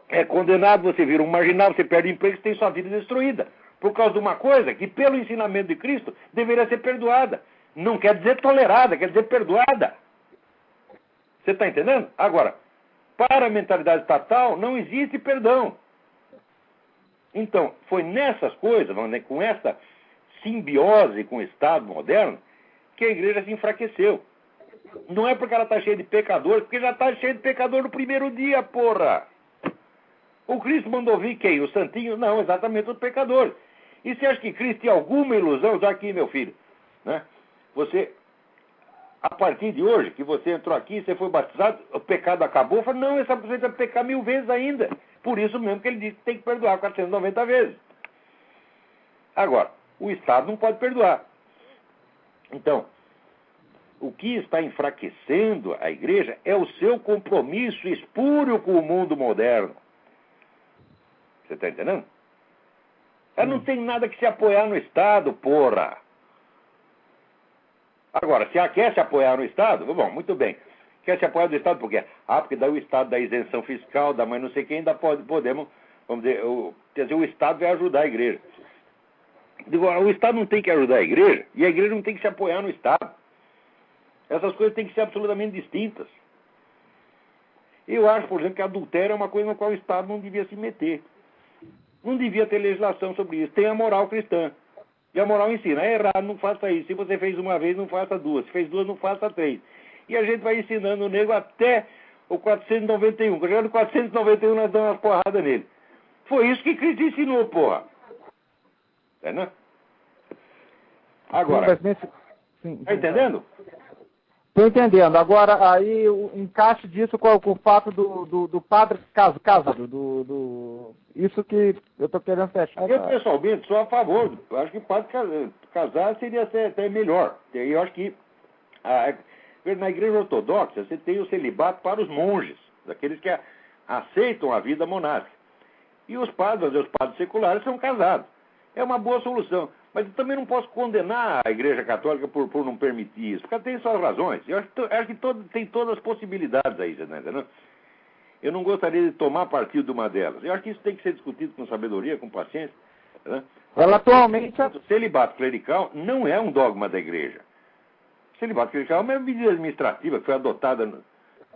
é condenado, você vira um marginal, você perde emprego, você tem sua vida destruída. Por causa de uma coisa que, pelo ensinamento de Cristo, deveria ser perdoada. Não quer dizer tolerada, quer dizer perdoada. Você está entendendo? Agora, para a mentalidade estatal, não existe perdão. Então, foi nessas coisas, com essa simbiose com o Estado moderno, que a igreja se enfraqueceu. Não é porque ela está cheia de pecadores, porque já está cheia de pecador no primeiro dia, porra. O Cristo mandou vir quem? Os santinhos? Não, exatamente os pecadores. E você acha que Cristo tem alguma ilusão? Já aqui, meu filho, né? Você, a partir de hoje, que você entrou aqui, você foi batizado, o pecado acabou? Eu falei, não, essa pessoa vai pecar 1000 vezes ainda. Por isso mesmo que ele disse que tem que perdoar 490 vezes. Agora, o Estado não pode perdoar. Então, o que está enfraquecendo a igreja é o seu compromisso espúrio com o mundo moderno. Você está entendendo? Ela não tem nada que se apoiar no Estado, porra. Agora, se ela quer se apoiar no Estado, bom, muito bem. Quer se apoiar no Estado por quê? Porque daí o Estado dá isenção fiscal, dá mais não sei quem, ainda podemos, vamos dizer, quer dizer, o Estado vai ajudar a igreja. Digo, o Estado não tem que ajudar a igreja, e a igreja não tem que se apoiar no Estado. Essas coisas têm que ser absolutamente distintas. Eu acho, por exemplo, que adultério é uma coisa na qual o Estado não devia se meter. Não devia ter legislação sobre isso. Tem a moral cristã. E a moral ensina, é errado, não faça isso. Se você fez uma vez, não faça duas. Se fez duas, não faça três. E a gente vai ensinando o nego até o 491. Chegando no 491, nós damos uma porrada nele. Foi isso que Cristo ensinou, porra. Entendeu? Agora, tá entendendo? Estou entendendo. Agora, aí o encaixe disso com o fato do padre casado, isso que eu estou querendo fechar. Eu, pessoalmente, sou a favor. Eu acho que o padre casar seria até melhor. Eu acho que na igreja ortodoxa você tem o celibato para os monges, aqueles que aceitam a vida monástica. E os padres seculares são casados. É uma boa solução. Mas eu também não posso condenar a Igreja Católica por não permitir isso, porque ela tem suas razões. Eu acho que tem todas as possibilidades aí, né? Eu não gostaria de tomar partido de uma delas. Eu acho que isso tem que ser discutido com sabedoria, com paciência. Né? Ela atualmente... O celibato clerical não é um dogma da Igreja. O celibato clerical é uma medida administrativa que foi adotada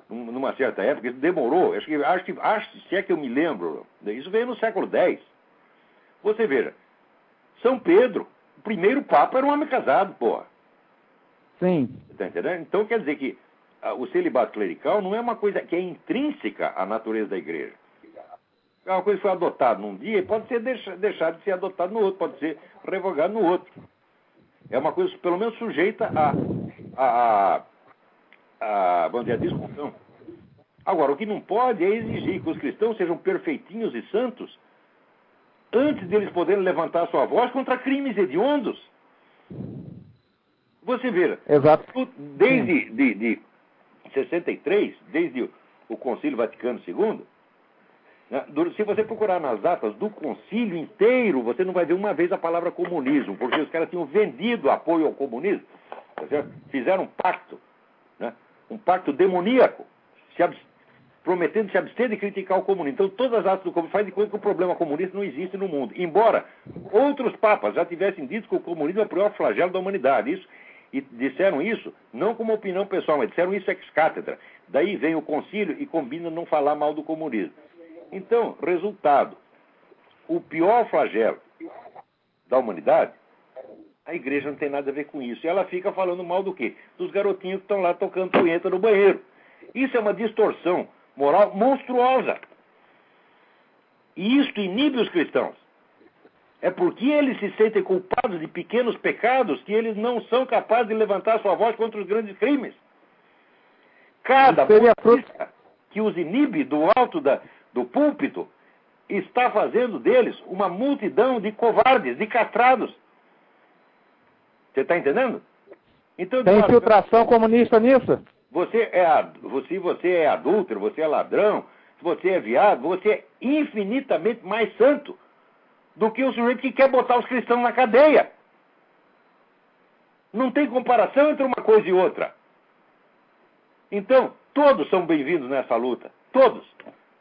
numa certa época. Isso demorou. Acho, se é que eu me lembro, isso veio no século X. Você veja, São Pedro, o primeiro Papa, era um homem casado, porra. Sim. Está entendendo? Então quer dizer que o celibato clerical não é uma coisa que é intrínseca à natureza da igreja. É uma coisa que foi adotada num dia e pode ser deixado de ser adotado no outro, pode ser revogado no outro. É uma coisa, pelo menos, sujeita vamos dizer, a discussão. Agora, o que não pode é exigir que os cristãos sejam perfeitinhos e santos antes deles poderem levantar sua voz contra crimes hediondos. Você veja, exato. Desde de 63, desde o Concílio Vaticano II, né, se você procurar nas datas do concílio inteiro, você não vai ver uma vez a palavra comunismo, porque os caras tinham vendido apoio ao comunismo, tá certo? Fizeram um pacto, né, um pacto demoníaco, prometendo se abster de criticar o comunismo. Então, todas as atos do comunismo fazem de conta que o problema comunista não existe no mundo. Embora outros papas já tivessem dito que o comunismo é o pior flagelo da humanidade. E disseram isso, não como opinião pessoal, mas disseram isso ex cátedra. Daí vem o concílio e combina não falar mal do comunismo. Então, resultado, o pior flagelo da humanidade, a igreja não tem nada a ver com isso. E ela fica falando mal do quê? Dos garotinhos que estão lá tocando punheta no banheiro. Isso é uma distorção moral monstruosa. E isto inibe os cristãos. É porque eles se sentem culpados de pequenos pecados que eles não são capazes de levantar sua voz contra os grandes crimes. Cada polícia que os inibe do alto do púlpito está fazendo deles uma multidão de covardes, de castrados. Você está entendendo? Então, tem infiltração comunista nisso? Você é adúltero, você é ladrão, se você é viado, você é infinitamente mais santo do que o sujeito que quer botar os cristãos na cadeia. Não tem comparação entre uma coisa e outra. Então, todos são bem-vindos nessa luta. Todos.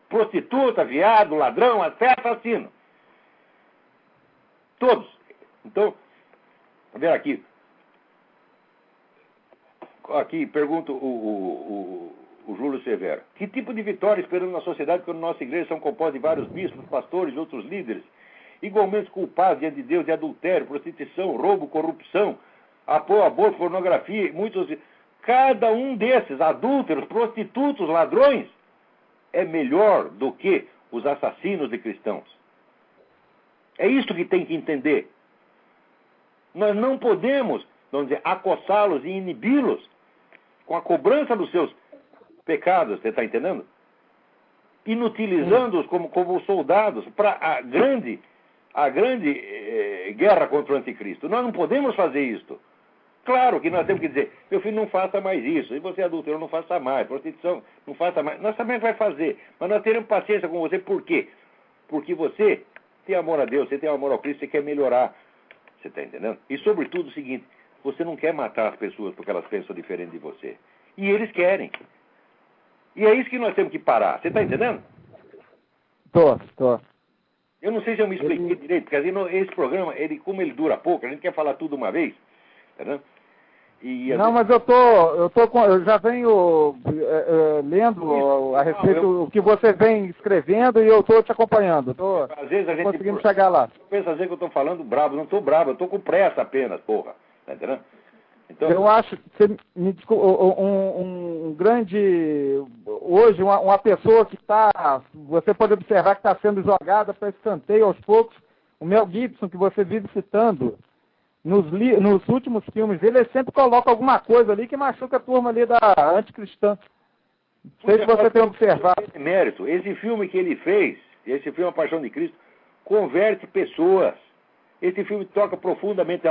Prostituta, viado, ladrão, até assassino. Todos. Então, vamos ver aqui. Aqui pergunta o Júlio Severo. Que tipo de vitória esperamos na sociedade quando nossa igreja são compostas de vários bispos, pastores e outros líderes, igualmente culpados diante de Deus de adultério, prostituição, roubo, corrupção, apoio, aborto, pornografia, muitos... Cada um desses, adúlteros, prostitutos, ladrões, é melhor do que os assassinos de cristãos. É isso que tem que entender. Nós não podemos, vamos dizer, acossá-los e inibi-los com a cobrança dos seus pecados, você está entendendo? Inutilizando-os como soldados para a grande guerra contra o anticristo. Nós não podemos fazer isto. Claro que nós temos que dizer, meu filho, não faça mais isso. E você é adulto, não faça mais. Prostituição, não faça mais. Nós também vai fazer. Mas nós teremos paciência com você. Por quê? Porque você tem amor a Deus, você tem amor ao Cristo, você quer melhorar. Você está entendendo? E sobretudo o seguinte, você não quer matar as pessoas porque elas pensam diferente de você. E eles querem. E é isso que nós temos que parar. Você está entendendo? Tô. Eu não sei se eu me expliquei direito, porque esse programa, como ele dura pouco, a gente quer falar tudo uma vez. Entendeu? Não, mas eu já venho lendo a respeito do que você vem escrevendo e eu estou te acompanhando. Às vezes a gente conseguindo chegar lá. Pensa às vezes que eu estou falando bravo, não estou bravo, eu estou com pressa apenas, porra. Tá entendendo? Então, eu acho que um grande... Hoje, uma pessoa que está... Você pode observar que está sendo jogada para escanteio aos poucos. O Mel Gibson, que você vive citando, nos últimos filmes dele, ele sempre coloca alguma coisa ali que machuca a turma ali da anticristã. Não sei se você tem observado. Mérito. Esse filme que ele fez, esse filme A Paixão de Cristo, converte pessoas. Esse filme toca profundamente.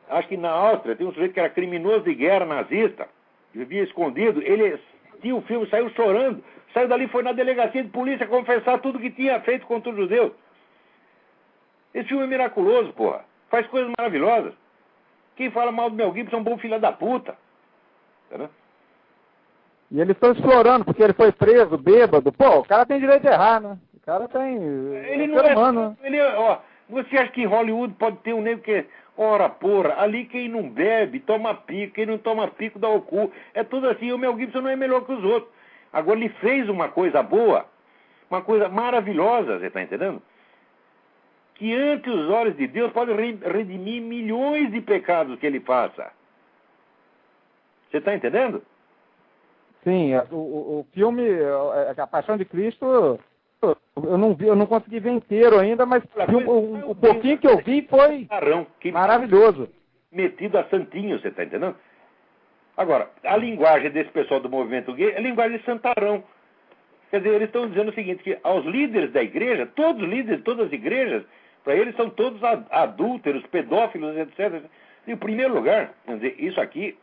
Acho que na Áustria tem um sujeito que era criminoso de guerra nazista, vivia escondido. Ele assistiu o filme, saiu chorando. Saiu dali, foi na delegacia de polícia confessar tudo que tinha feito contra os judeus. Esse filme é miraculoso, porra. Faz coisas maravilhosas. Quem fala mal do Mel Gibson é um bom filho da puta. Entendeu? E eles estão explorando, porque ele foi preso, bêbado. Pô, o cara tem direito de errar, né? O cara tem... Ele não é humano. Você acha que Hollywood pode ter um negro que... Ora, porra, ali quem não bebe, toma pico. Quem não toma pico, dá o cu. É tudo assim. O Mel Gibson não é melhor que os outros. Agora, ele fez uma coisa boa, uma coisa maravilhosa, você está entendendo? Que ante os olhos de Deus pode redimir milhões de pecados que ele faça. Você está entendendo? Sim, o filme A Paixão de Cristo, eu não consegui ver inteiro ainda, mas o pouquinho que eu vi foi maravilhoso. Metido a santinho, você está entendendo? Agora, a linguagem desse pessoal do movimento gay é linguagem de santarão. Quer dizer, eles estão dizendo o seguinte, que aos líderes da igreja, todos os líderes de todas as igrejas, para eles são todos adúlteros, pedófilos, etc. Em primeiro lugar, quer dizer, isso aqui,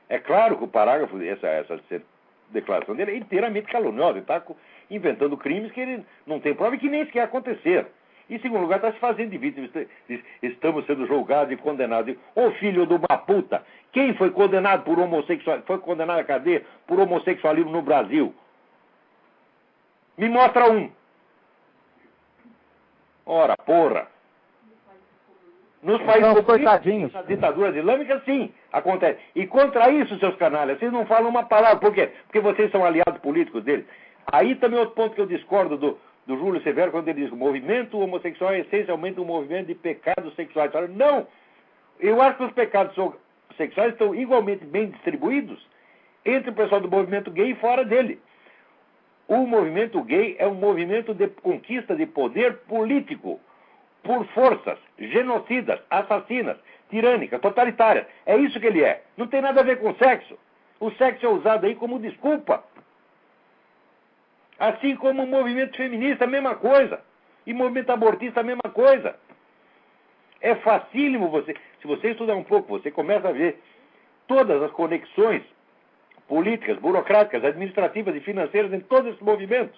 é claro que o parágrafo, essa declaração dele é inteiramente caluniosa. Ele está inventando crimes que ele não tem prova e que nem sequer aconteceram. Em segundo lugar, está se fazendo de vítima. Estamos sendo julgados e condenados. Ô filho de uma puta, quem foi condenado por homossexualismo, foi condenado à cadeia por homossexualismo no Brasil? Me mostra um. Ora, porra. Nos países coitadinhos. na ditadura islâmica, sim, acontece. E contra isso, seus canalhas, vocês não falam uma palavra. Por quê? Porque vocês são aliados políticos deles. Aí também outro ponto que eu discordo do Júlio Severo, quando ele diz que o movimento homossexual é essencialmente um movimento de pecados sexuais. Não! Eu acho que os pecados sexuais estão igualmente bem distribuídos entre o pessoal do movimento gay e fora dele. O movimento gay é um movimento de conquista de poder político por forças genocidas, assassinas, tirânicas, totalitárias. É isso que ele é. Não tem nada a ver com sexo. O sexo é usado aí como desculpa. Assim como o movimento feminista, a mesma coisa. E o movimento abortista, a mesma coisa. É facílimo você... Se você estudar um pouco, você começa a ver todas as conexões políticas, burocráticas, administrativas e financeiras em todos esses movimentos.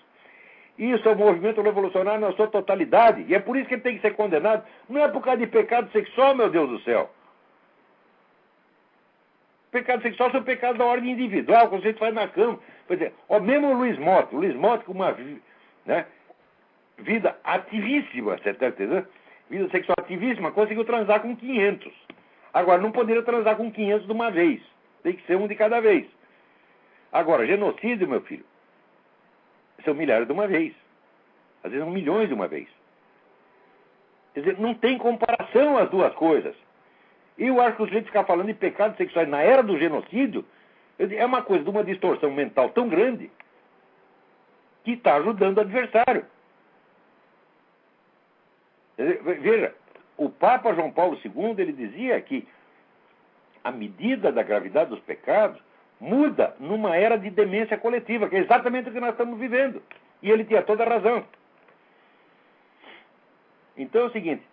Isso é um movimento revolucionário na sua totalidade. E é por isso que ele tem que ser condenado. Não é por causa de pecado sexual, meu Deus do céu. Pecado sexual são pecados da ordem individual, que a gente faz na cama. Por exemplo, mesmo o Luiz Motta com uma vida ativíssima, você está entendendo? Vida sexual ativíssima, conseguiu transar com 500. Agora, não poderia transar com 500 de uma vez. Tem que ser um de cada vez. Agora, genocídio, meu filho, são milhares de uma vez. Às vezes são milhões de uma vez. Quer dizer, não tem comparação as duas coisas. E eu acho que os gente ficar falando de pecados sexuais na era do genocídio é uma coisa de uma distorção mental tão grande que está ajudando o adversário. Veja, o Papa João Paulo II, ele dizia que a medida da gravidade dos pecados muda numa era de demência coletiva, que é exatamente o que nós estamos vivendo. E ele tinha toda a razão. Então é o seguinte,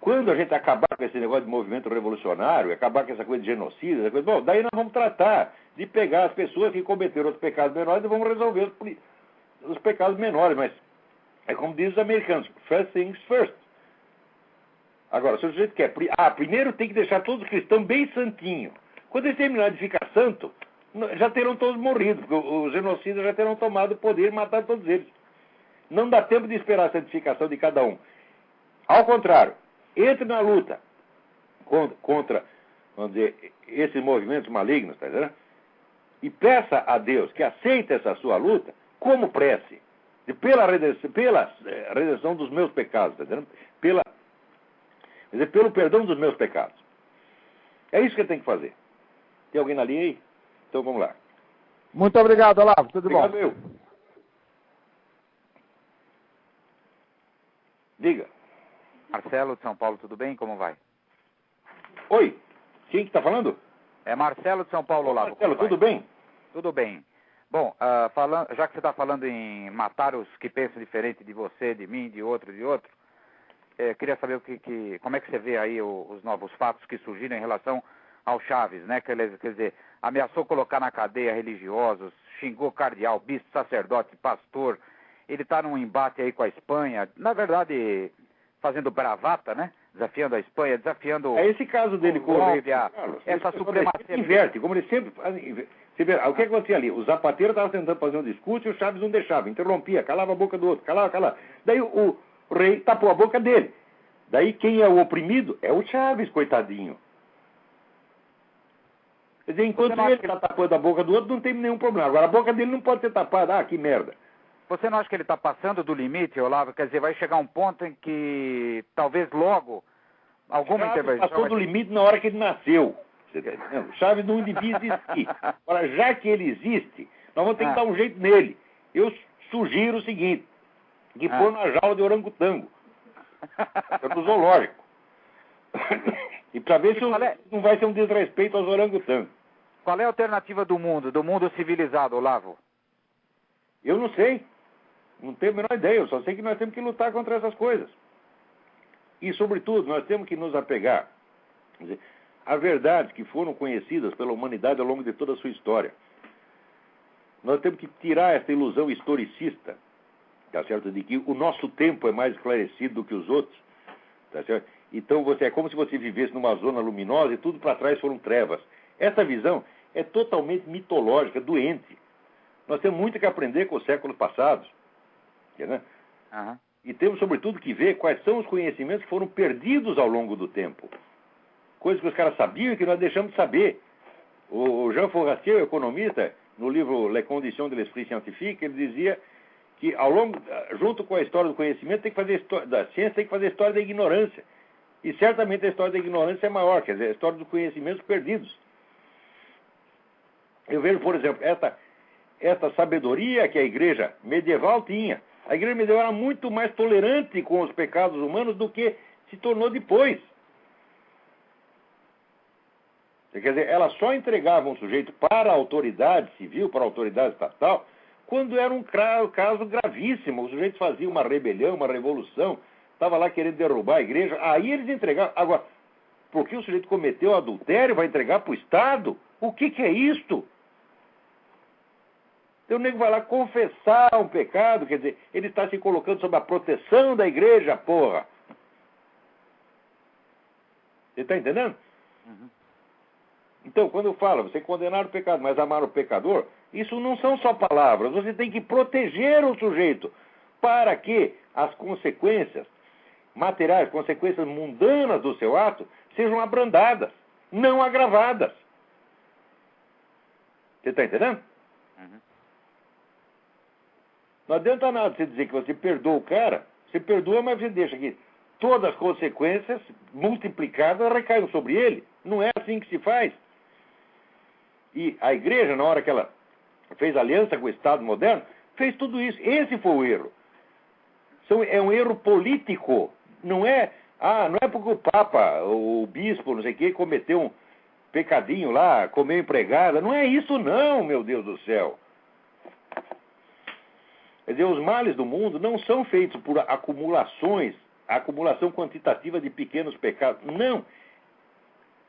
quando a gente acabar com esse negócio de movimento revolucionário, acabar com essa coisa de genocídio, essa coisa, bom, daí nós vamos tratar de pegar as pessoas que cometeram os pecados menores e vamos resolver os pecados menores, mas é como dizem os americanos, first things first. Agora, se o sujeito quer... primeiro tem que deixar todos os cristãos bem santinhos. Quando eles terminarem de ficar santo, já terão todos morrido, porque os genocidas já terão tomado o poder e matado todos eles. Não dá tempo de esperar a santificação de cada um. Ao contrário, entre na luta contra, vamos dizer, esses movimentos malignos, tá entendendo? E peça a Deus que aceite essa sua luta como prece. Pela redenção dos meus pecados, tá entendendo? Pelo perdão dos meus pecados. É isso que ele tem que fazer. Tem alguém na linha aí? Então vamos lá. Muito obrigado, Olavo. Tudo obrigado, bom? Eu. Diga. Marcelo de São Paulo, tudo bem? Como vai? Oi, quem que está falando? É Marcelo de São Paulo, Olavo. Marcelo, tudo bem? Tudo bem. Bom, já que você está falando em matar os que pensam diferente de você, de mim, de outro, queria saber como é que você vê aí os novos fatos que surgiram em relação ao Chaves, né? Quer dizer, ameaçou colocar na cadeia religiosos, xingou cardeal, bispo, sacerdote, pastor. Ele está num embate aí com a Espanha, na verdade, fazendo bravata, né? Desafiando a Espanha, desafiando... É esse caso dele com o rei Carlos. Essa supremacia... Inverte, como ele sempre faz... Você vê, o que acontecia ali? O Zapatero estava tentando fazer um discurso e o Chaves não deixava, interrompia, calava a boca do outro, calava. Daí o rei tapou a boca dele. Daí quem é o oprimido é o Chaves, coitadinho. Quer dizer, enquanto ele está tapando a boca do outro, não tem nenhum problema. Agora, a boca dele não pode ser tapada. Ah, que merda. Você não acha que ele está passando do limite, Olavo? Quer dizer, vai chegar um ponto em que talvez logo alguma intervenção... Passou do limite na hora que ele nasceu. Você tá entendendo? Chaves não devia existir. Agora, já que ele existe, nós vamos ter que dar um jeito nele. Eu sugiro o seguinte, que pôr na jaula de orangotango. No zoológico. E para ver se não vai ser um desrespeito aos orangotangos. Qual é a alternativa do mundo civilizado, Olavo? Eu não sei. Não tenho a menor ideia. Eu só sei que nós temos que lutar contra essas coisas. E, sobretudo, nós temos que nos apegar a verdades que foram conhecidas pela humanidade ao longo de toda a sua história. Nós temos que tirar essa ilusão historicista, tá certo? De que o nosso tempo é mais esclarecido do que os outros, tá certo? Então é como se você vivesse numa zona luminosa e tudo para trás foram trevas. Essa visão é totalmente mitológica, doente. Nós temos muito que aprender com os séculos passados. Entendeu? Aham. E temos, sobretudo, que ver quais são os conhecimentos que foram perdidos ao longo do tempo. Coisas que os caras sabiam e que nós deixamos de saber. O Jean Forestier, o economista, no livro Les Conditions de l'Esprit Scientifique, ele dizia que, junto com a história do conhecimento, tem que fazer da ciência, tem que fazer a história da ignorância. E certamente a história da ignorância é maior, quer dizer, a história dos conhecimentos perdidos. Eu vejo, por exemplo, essa sabedoria que a igreja medieval tinha. A igreja medieval era muito mais tolerante com os pecados humanos do que se tornou depois. Quer dizer, ela só entregava um sujeito para a autoridade civil, para a autoridade estatal, quando era um caso gravíssimo. O sujeito fazia uma rebelião, uma revolução, estava lá querendo derrubar a igreja, aí eles entregavam. Agora, porque o sujeito cometeu adultério, vai entregar para o Estado? O que é isto? Então o nego vai lá confessar um pecado, quer dizer, ele está se colocando sob a proteção da igreja, porra. Você está entendendo? Uhum. Então, quando eu falo, você condenar o pecado, mas amar o pecador, isso não são só palavras. Você tem que proteger o sujeito para que as consequências materiais, consequências mundanas do seu ato, sejam abrandadas, não agravadas. Você está entendendo? Uhum. Não adianta nada você dizer que você perdoa o cara, você perdoa, mas você deixa que todas as consequências multiplicadas recaiam sobre ele. Não é assim que se faz. E a igreja, na hora que ela fez aliança com o Estado moderno, fez tudo isso. Esse foi o erro. É um erro político. Não é porque o Papa, o Bispo, não sei o quê, cometeu um pecadinho lá, comeu empregada. Não é isso não, meu Deus do céu. Quer dizer, os males do mundo não são feitos por acumulações, acumulação quantitativa de pequenos pecados. Não.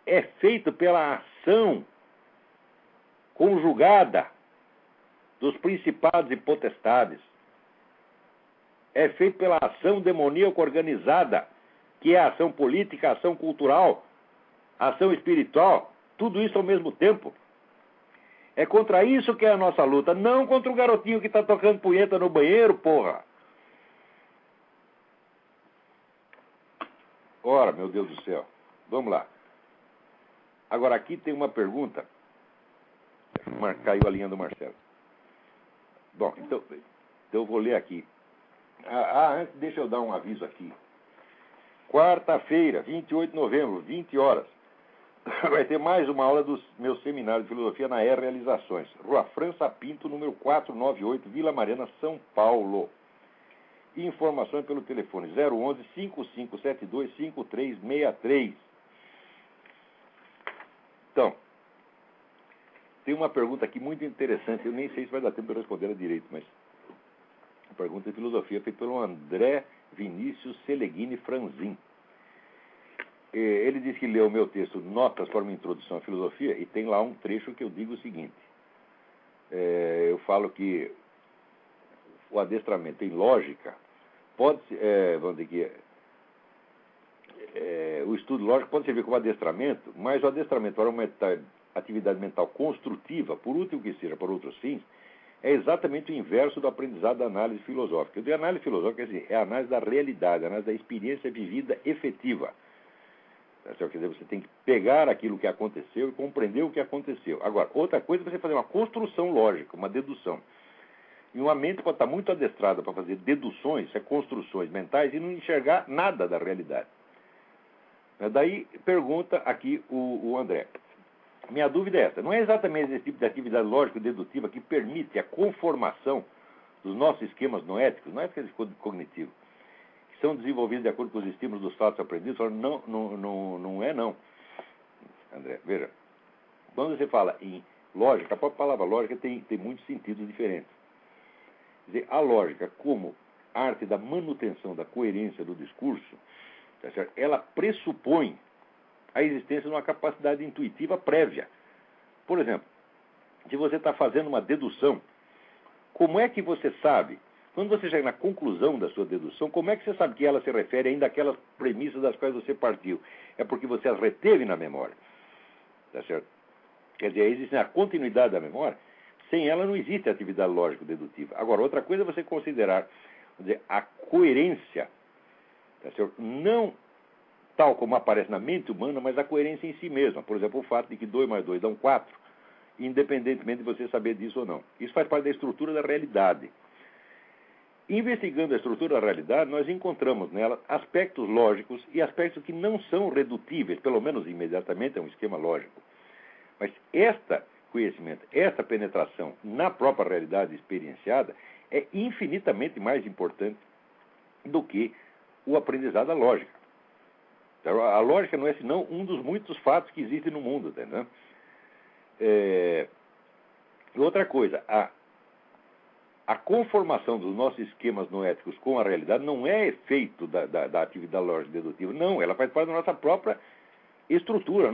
É feito pela ação conjugada dos principados e potestades. É feito pela ação demoníaca organizada, que é a ação política, a ação cultural, a ação espiritual, tudo isso ao mesmo tempo. É contra isso que é a nossa luta, não contra o garotinho que está tocando punheta no banheiro, porra. Ora, meu Deus do céu. Vamos lá. Agora, aqui tem uma pergunta. Caiu a linha do Marcelo. Bom, então eu vou ler aqui. Antes, deixa eu dar um aviso aqui. Quarta-feira, 28 de novembro, 20 horas. Vai ter mais uma aula do meu seminário de filosofia na Realizações. Rua França Pinto, número 498, Vila Mariana, São Paulo. Informações pelo telefone 011-5572-5363. Então, tem uma pergunta aqui muito interessante. Eu nem sei se vai dar tempo de eu responder ela direito, mas a pergunta de filosofia feita pelo André Vinícius Seleghini Franzin. Ele diz que leu o meu texto Notas para uma Introdução à Filosofia e tem lá um trecho que eu digo o seguinte. Eu falo que o adestramento em lógica pode ser, vamos dizer que o estudo lógico pode servir como adestramento, mas o adestramento para uma atividade mental construtiva, por útil que seja, para outros fins, é exatamente o inverso do aprendizado da análise filosófica. A análise filosófica é a análise da realidade, a análise da experiência vivida efetiva. Quer dizer, você tem que pegar aquilo que aconteceu e compreender o que aconteceu. Agora, outra coisa é você fazer uma construção lógica, uma dedução. E uma mente pode estar muito adestrada para fazer deduções, construções mentais, e não enxergar nada da realidade. Daí pergunta aqui o André. Minha dúvida é essa. Não é exatamente esse tipo de atividade lógico-dedutiva que permite a conformação dos nossos esquemas noéticos, noéticos cognitivos, que são desenvolvidos de acordo com os estímulos dos fatos aprendidos? Não é não. André, veja. Quando você fala em lógica, a própria palavra lógica tem muitos sentidos diferentes. Quer dizer, a lógica como arte da manutenção da coerência do discurso, tá certo? Ela pressupõe a existência de uma capacidade intuitiva prévia. Por exemplo, se você está fazendo uma dedução, como é que você sabe, quando você chega na conclusão da sua dedução, como é que você sabe que ela se refere ainda àquelas premissas das quais você partiu? É porque você as reteve na memória. Tá certo? Quer dizer, existe a continuidade da memória. Sem ela não existe atividade lógico-dedutiva. Agora, outra coisa é você considerar dizer, a coerência, tá certo? Não tal como aparece na mente humana, mas a coerência em si mesma. Por exemplo, o fato de que 2 mais 2 dão 4, independentemente de você saber disso ou não. Isso faz parte da estrutura da realidade. Investigando a estrutura da realidade, nós encontramos nela aspectos lógicos e aspectos que não são redutíveis, pelo menos imediatamente, é um esquema lógico. Mas este conhecimento, esta penetração na própria realidade experienciada é infinitamente mais importante do que o aprendizado da lógica. Então, a lógica não é senão um dos muitos fatos que existem no mundo, entendeu? Outra coisa, a conformação dos nossos esquemas noéticos com a realidade não é efeito da atividade lógica dedutiva, não, ela faz parte da nossa própria estrutura.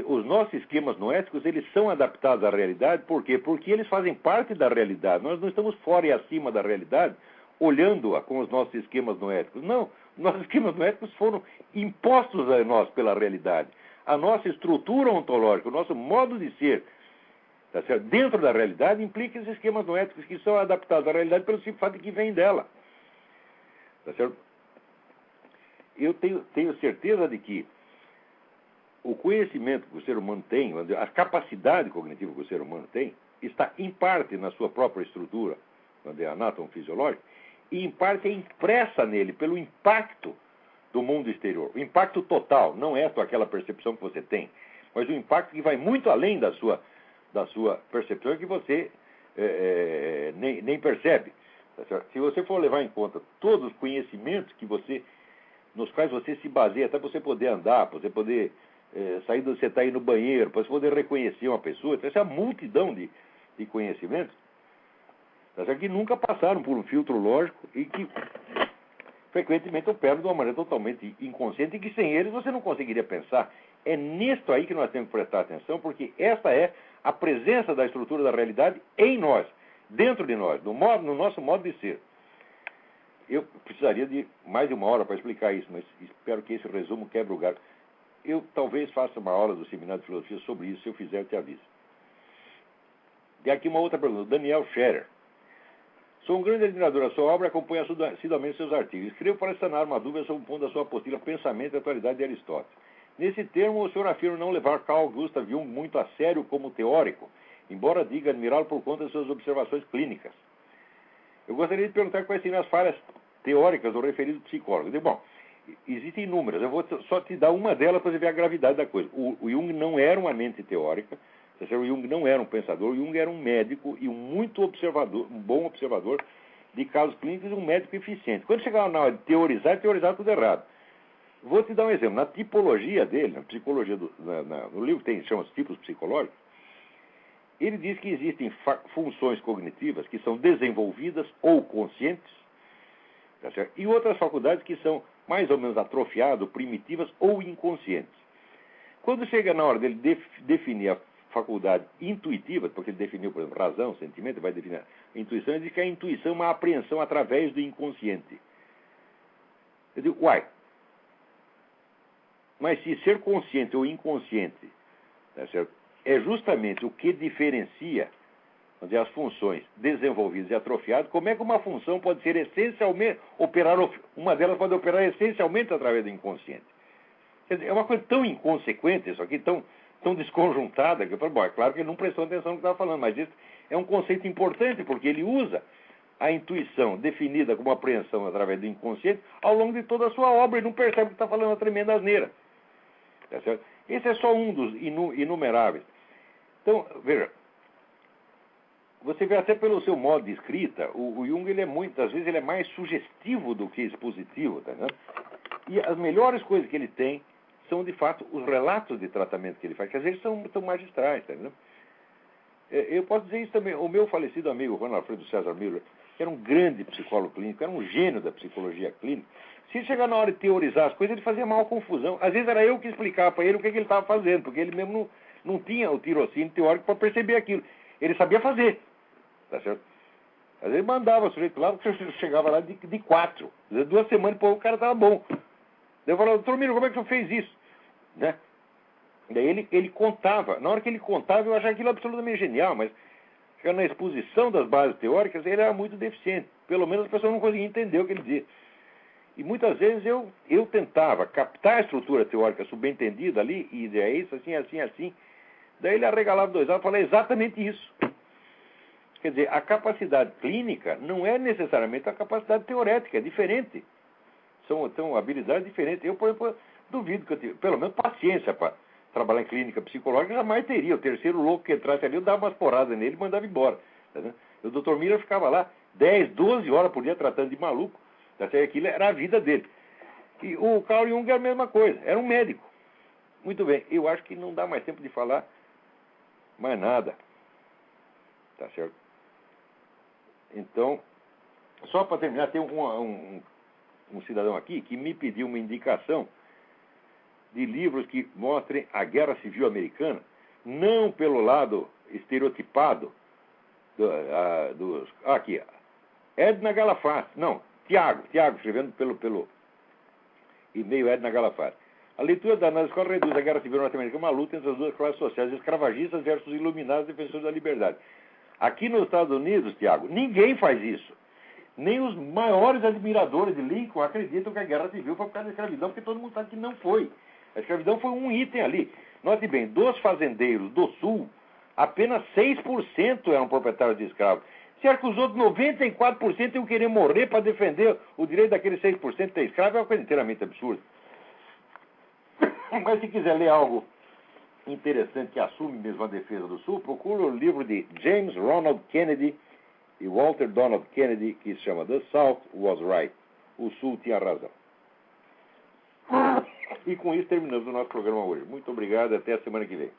Os nossos esquemas noéticos, eles são adaptados à realidade, por quê? Porque eles fazem parte da realidade. Nós não estamos fora e acima da realidade, olhando-a com os nossos esquemas noéticos. Não, nossos esquemas noéticos foram impostos a nós pela realidade. A nossa estrutura ontológica, o nosso modo de ser, tá certo? Dentro da realidade, implica esses esquemas noéticos que são adaptados à realidade pelo simples fato de que vem dela. Tá certo? Eu tenho certeza de que o conhecimento que o ser humano tem, a capacidade cognitiva que o ser humano tem, está em parte na sua própria estrutura, anátomo-fisiológica, e em parte é impressa nele pelo impacto do mundo exterior. O impacto total, não é só aquela percepção que você tem, mas o impacto que vai muito além da sua percepção que você nem percebe. Tá certo? Se você for levar em conta todos os conhecimentos nos quais você se baseia, até você poder andar, para você poder sair você está aí no banheiro, para você poder reconhecer uma pessoa, então, essa é uma multidão de conhecimentos, tá certo? Que nunca passaram por um filtro lógico e que frequentemente operam de uma maneira totalmente inconsciente e que sem eles você não conseguiria pensar. É nisto aí que nós temos que prestar atenção, porque essa é a presença da estrutura da realidade em nós, dentro de nós, no nosso modo de ser. Eu precisaria de mais de 1 hora para explicar isso, mas espero que esse resumo quebre o galho. Eu talvez faça uma aula do Seminário de Filosofia sobre isso. Se eu fizer, eu te aviso. E aqui uma outra pergunta. Daniel Scherer. Sou um grande admirador da sua obra e acompanho assiduamente seus artigos. Escrevo para sanar uma dúvida sobre o ponto da sua apostila Pensamento e Atualidade de Aristóteles. Nesse termo, o senhor afirma não levar Carl Gustav Jung muito a sério como teórico, embora diga admirá-lo por conta de suas observações clínicas. Eu gostaria de perguntar quais seriam as falhas teóricas do referido psicólogo. Bom, existem inúmeras. Eu vou só te dar uma delas para você ver a gravidade da coisa. O Jung não era uma mente teórica. O Jung não era um pensador. O Jung era um médico e um bom observador de casos clínicos e um médico eficiente. Quando chegava na hora de teorizar tudo errado. Vou te dar um exemplo. Na tipologia dele, na psicologia, no livro chama os tipos psicológicos, ele diz que existem funções cognitivas que são desenvolvidas ou conscientes, tá certo? E outras faculdades que são mais ou menos atrofiadas, primitivas ou inconscientes. Quando chega na hora dele definir a faculdade intuitiva, porque ele definiu, por exemplo, razão, sentimento, ele vai definir a intuição, ele diz que a intuição é uma apreensão através do inconsciente. Eu digo, mas se ser consciente ou inconsciente, tá certo, é justamente o que diferencia as funções desenvolvidas e atrofiadas, como é que uma função pode ser essencialmente, uma delas pode operar essencialmente através do inconsciente? Quer dizer, é uma coisa tão inconsequente isso aqui, tão desconjuntada, que eu falo, é claro que ele não prestou atenção no que estava falando, mas isso é um conceito importante, porque ele usa a intuição definida como apreensão através do inconsciente ao longo de toda a sua obra e não percebe que está falando uma tremenda asneira. Tá certo? Esse é só um dos inumeráveis. Então, veja, você vê até pelo seu modo de escrita, o Jung, às vezes, ele é mais sugestivo do que expositivo, tá vendo? E as melhores coisas que ele tem são, de fato, os relatos de tratamento que ele faz, que às vezes são magistrais, tá vendo? Eu posso dizer isso também. O meu falecido amigo, Juan Alfredo César Miller, que era um grande psicólogo clínico, era um gênio da psicologia clínica, se chegar na hora de teorizar as coisas, ele fazia maior confusão. Às vezes era eu que explicava para ele o que ele estava fazendo, porque ele mesmo não tinha o tirocínio teórico para perceber aquilo. Ele sabia fazer, tá certo? Às vezes mandava o sujeito lá, porque eu chegava lá de 4. Às vezes 2 semanas, depois o cara estava bom. Daí eu falava, doutor Miro, como é que o senhor fez isso? Né? Daí ele contava. Na hora que ele contava, eu achava aquilo absolutamente genial, mas Na exposição das bases teóricas, ele era muito deficiente. Pelo menos as pessoas não conseguiam entender o que ele dizia. E muitas vezes eu tentava captar a estrutura teórica subentendida ali, e é isso, assim, assim, assim. Daí ele arregalava 2 anos e falava exatamente isso. Quer dizer, a capacidade clínica não é necessariamente a capacidade teorética, é diferente. São habilidades diferentes. Eu, por exemplo, duvido que eu tive, pelo menos, paciência para trabalhar em clínica psicológica, jamais teria. O terceiro louco que entrasse ali, eu dava umas poradas nele e mandava embora. Tá, né? O Dr. Miller ficava lá 10, 12 horas por dia tratando de maluco. Até aquilo era a vida dele. E o Carl Jung era a mesma coisa, era um médico. Muito bem, eu acho que não dá mais tempo de falar mais nada. Tá certo? Então, só para terminar, tem um cidadão aqui que me pediu uma indicação de livros que mostrem a Guerra Civil Americana, não pelo lado estereotipado dos... aqui, Edna Galafaz, não, Tiago, escrevendo pelo e-mail Edna Galafaz. A leitura da análise escola reduz a Guerra Civil Norte-Americana uma luta entre as duas classes sociais, escravagistas versus iluminados defensores da liberdade. Aqui nos Estados Unidos, Tiago, ninguém faz isso. Nem os maiores admiradores de Lincoln acreditam que a Guerra Civil foi por causa da escravidão, porque todo mundo sabe que não foi. A escravidão foi um item ali. Note bem, dos fazendeiros do Sul, apenas 6% eram proprietários de escravos. Certo que os outros 94% iam querer morrer para defender o direito daqueles 6% de ter escravo, é uma coisa inteiramente absurda. Mas se quiser ler algo interessante que assume mesmo a defesa do Sul, procure o livro de James Ronald Kennedy e Walter Donald Kennedy, que se chama The South Was Right. O Sul tinha razão. E com isso terminamos o nosso programa hoje. Muito obrigado, até a semana que vem.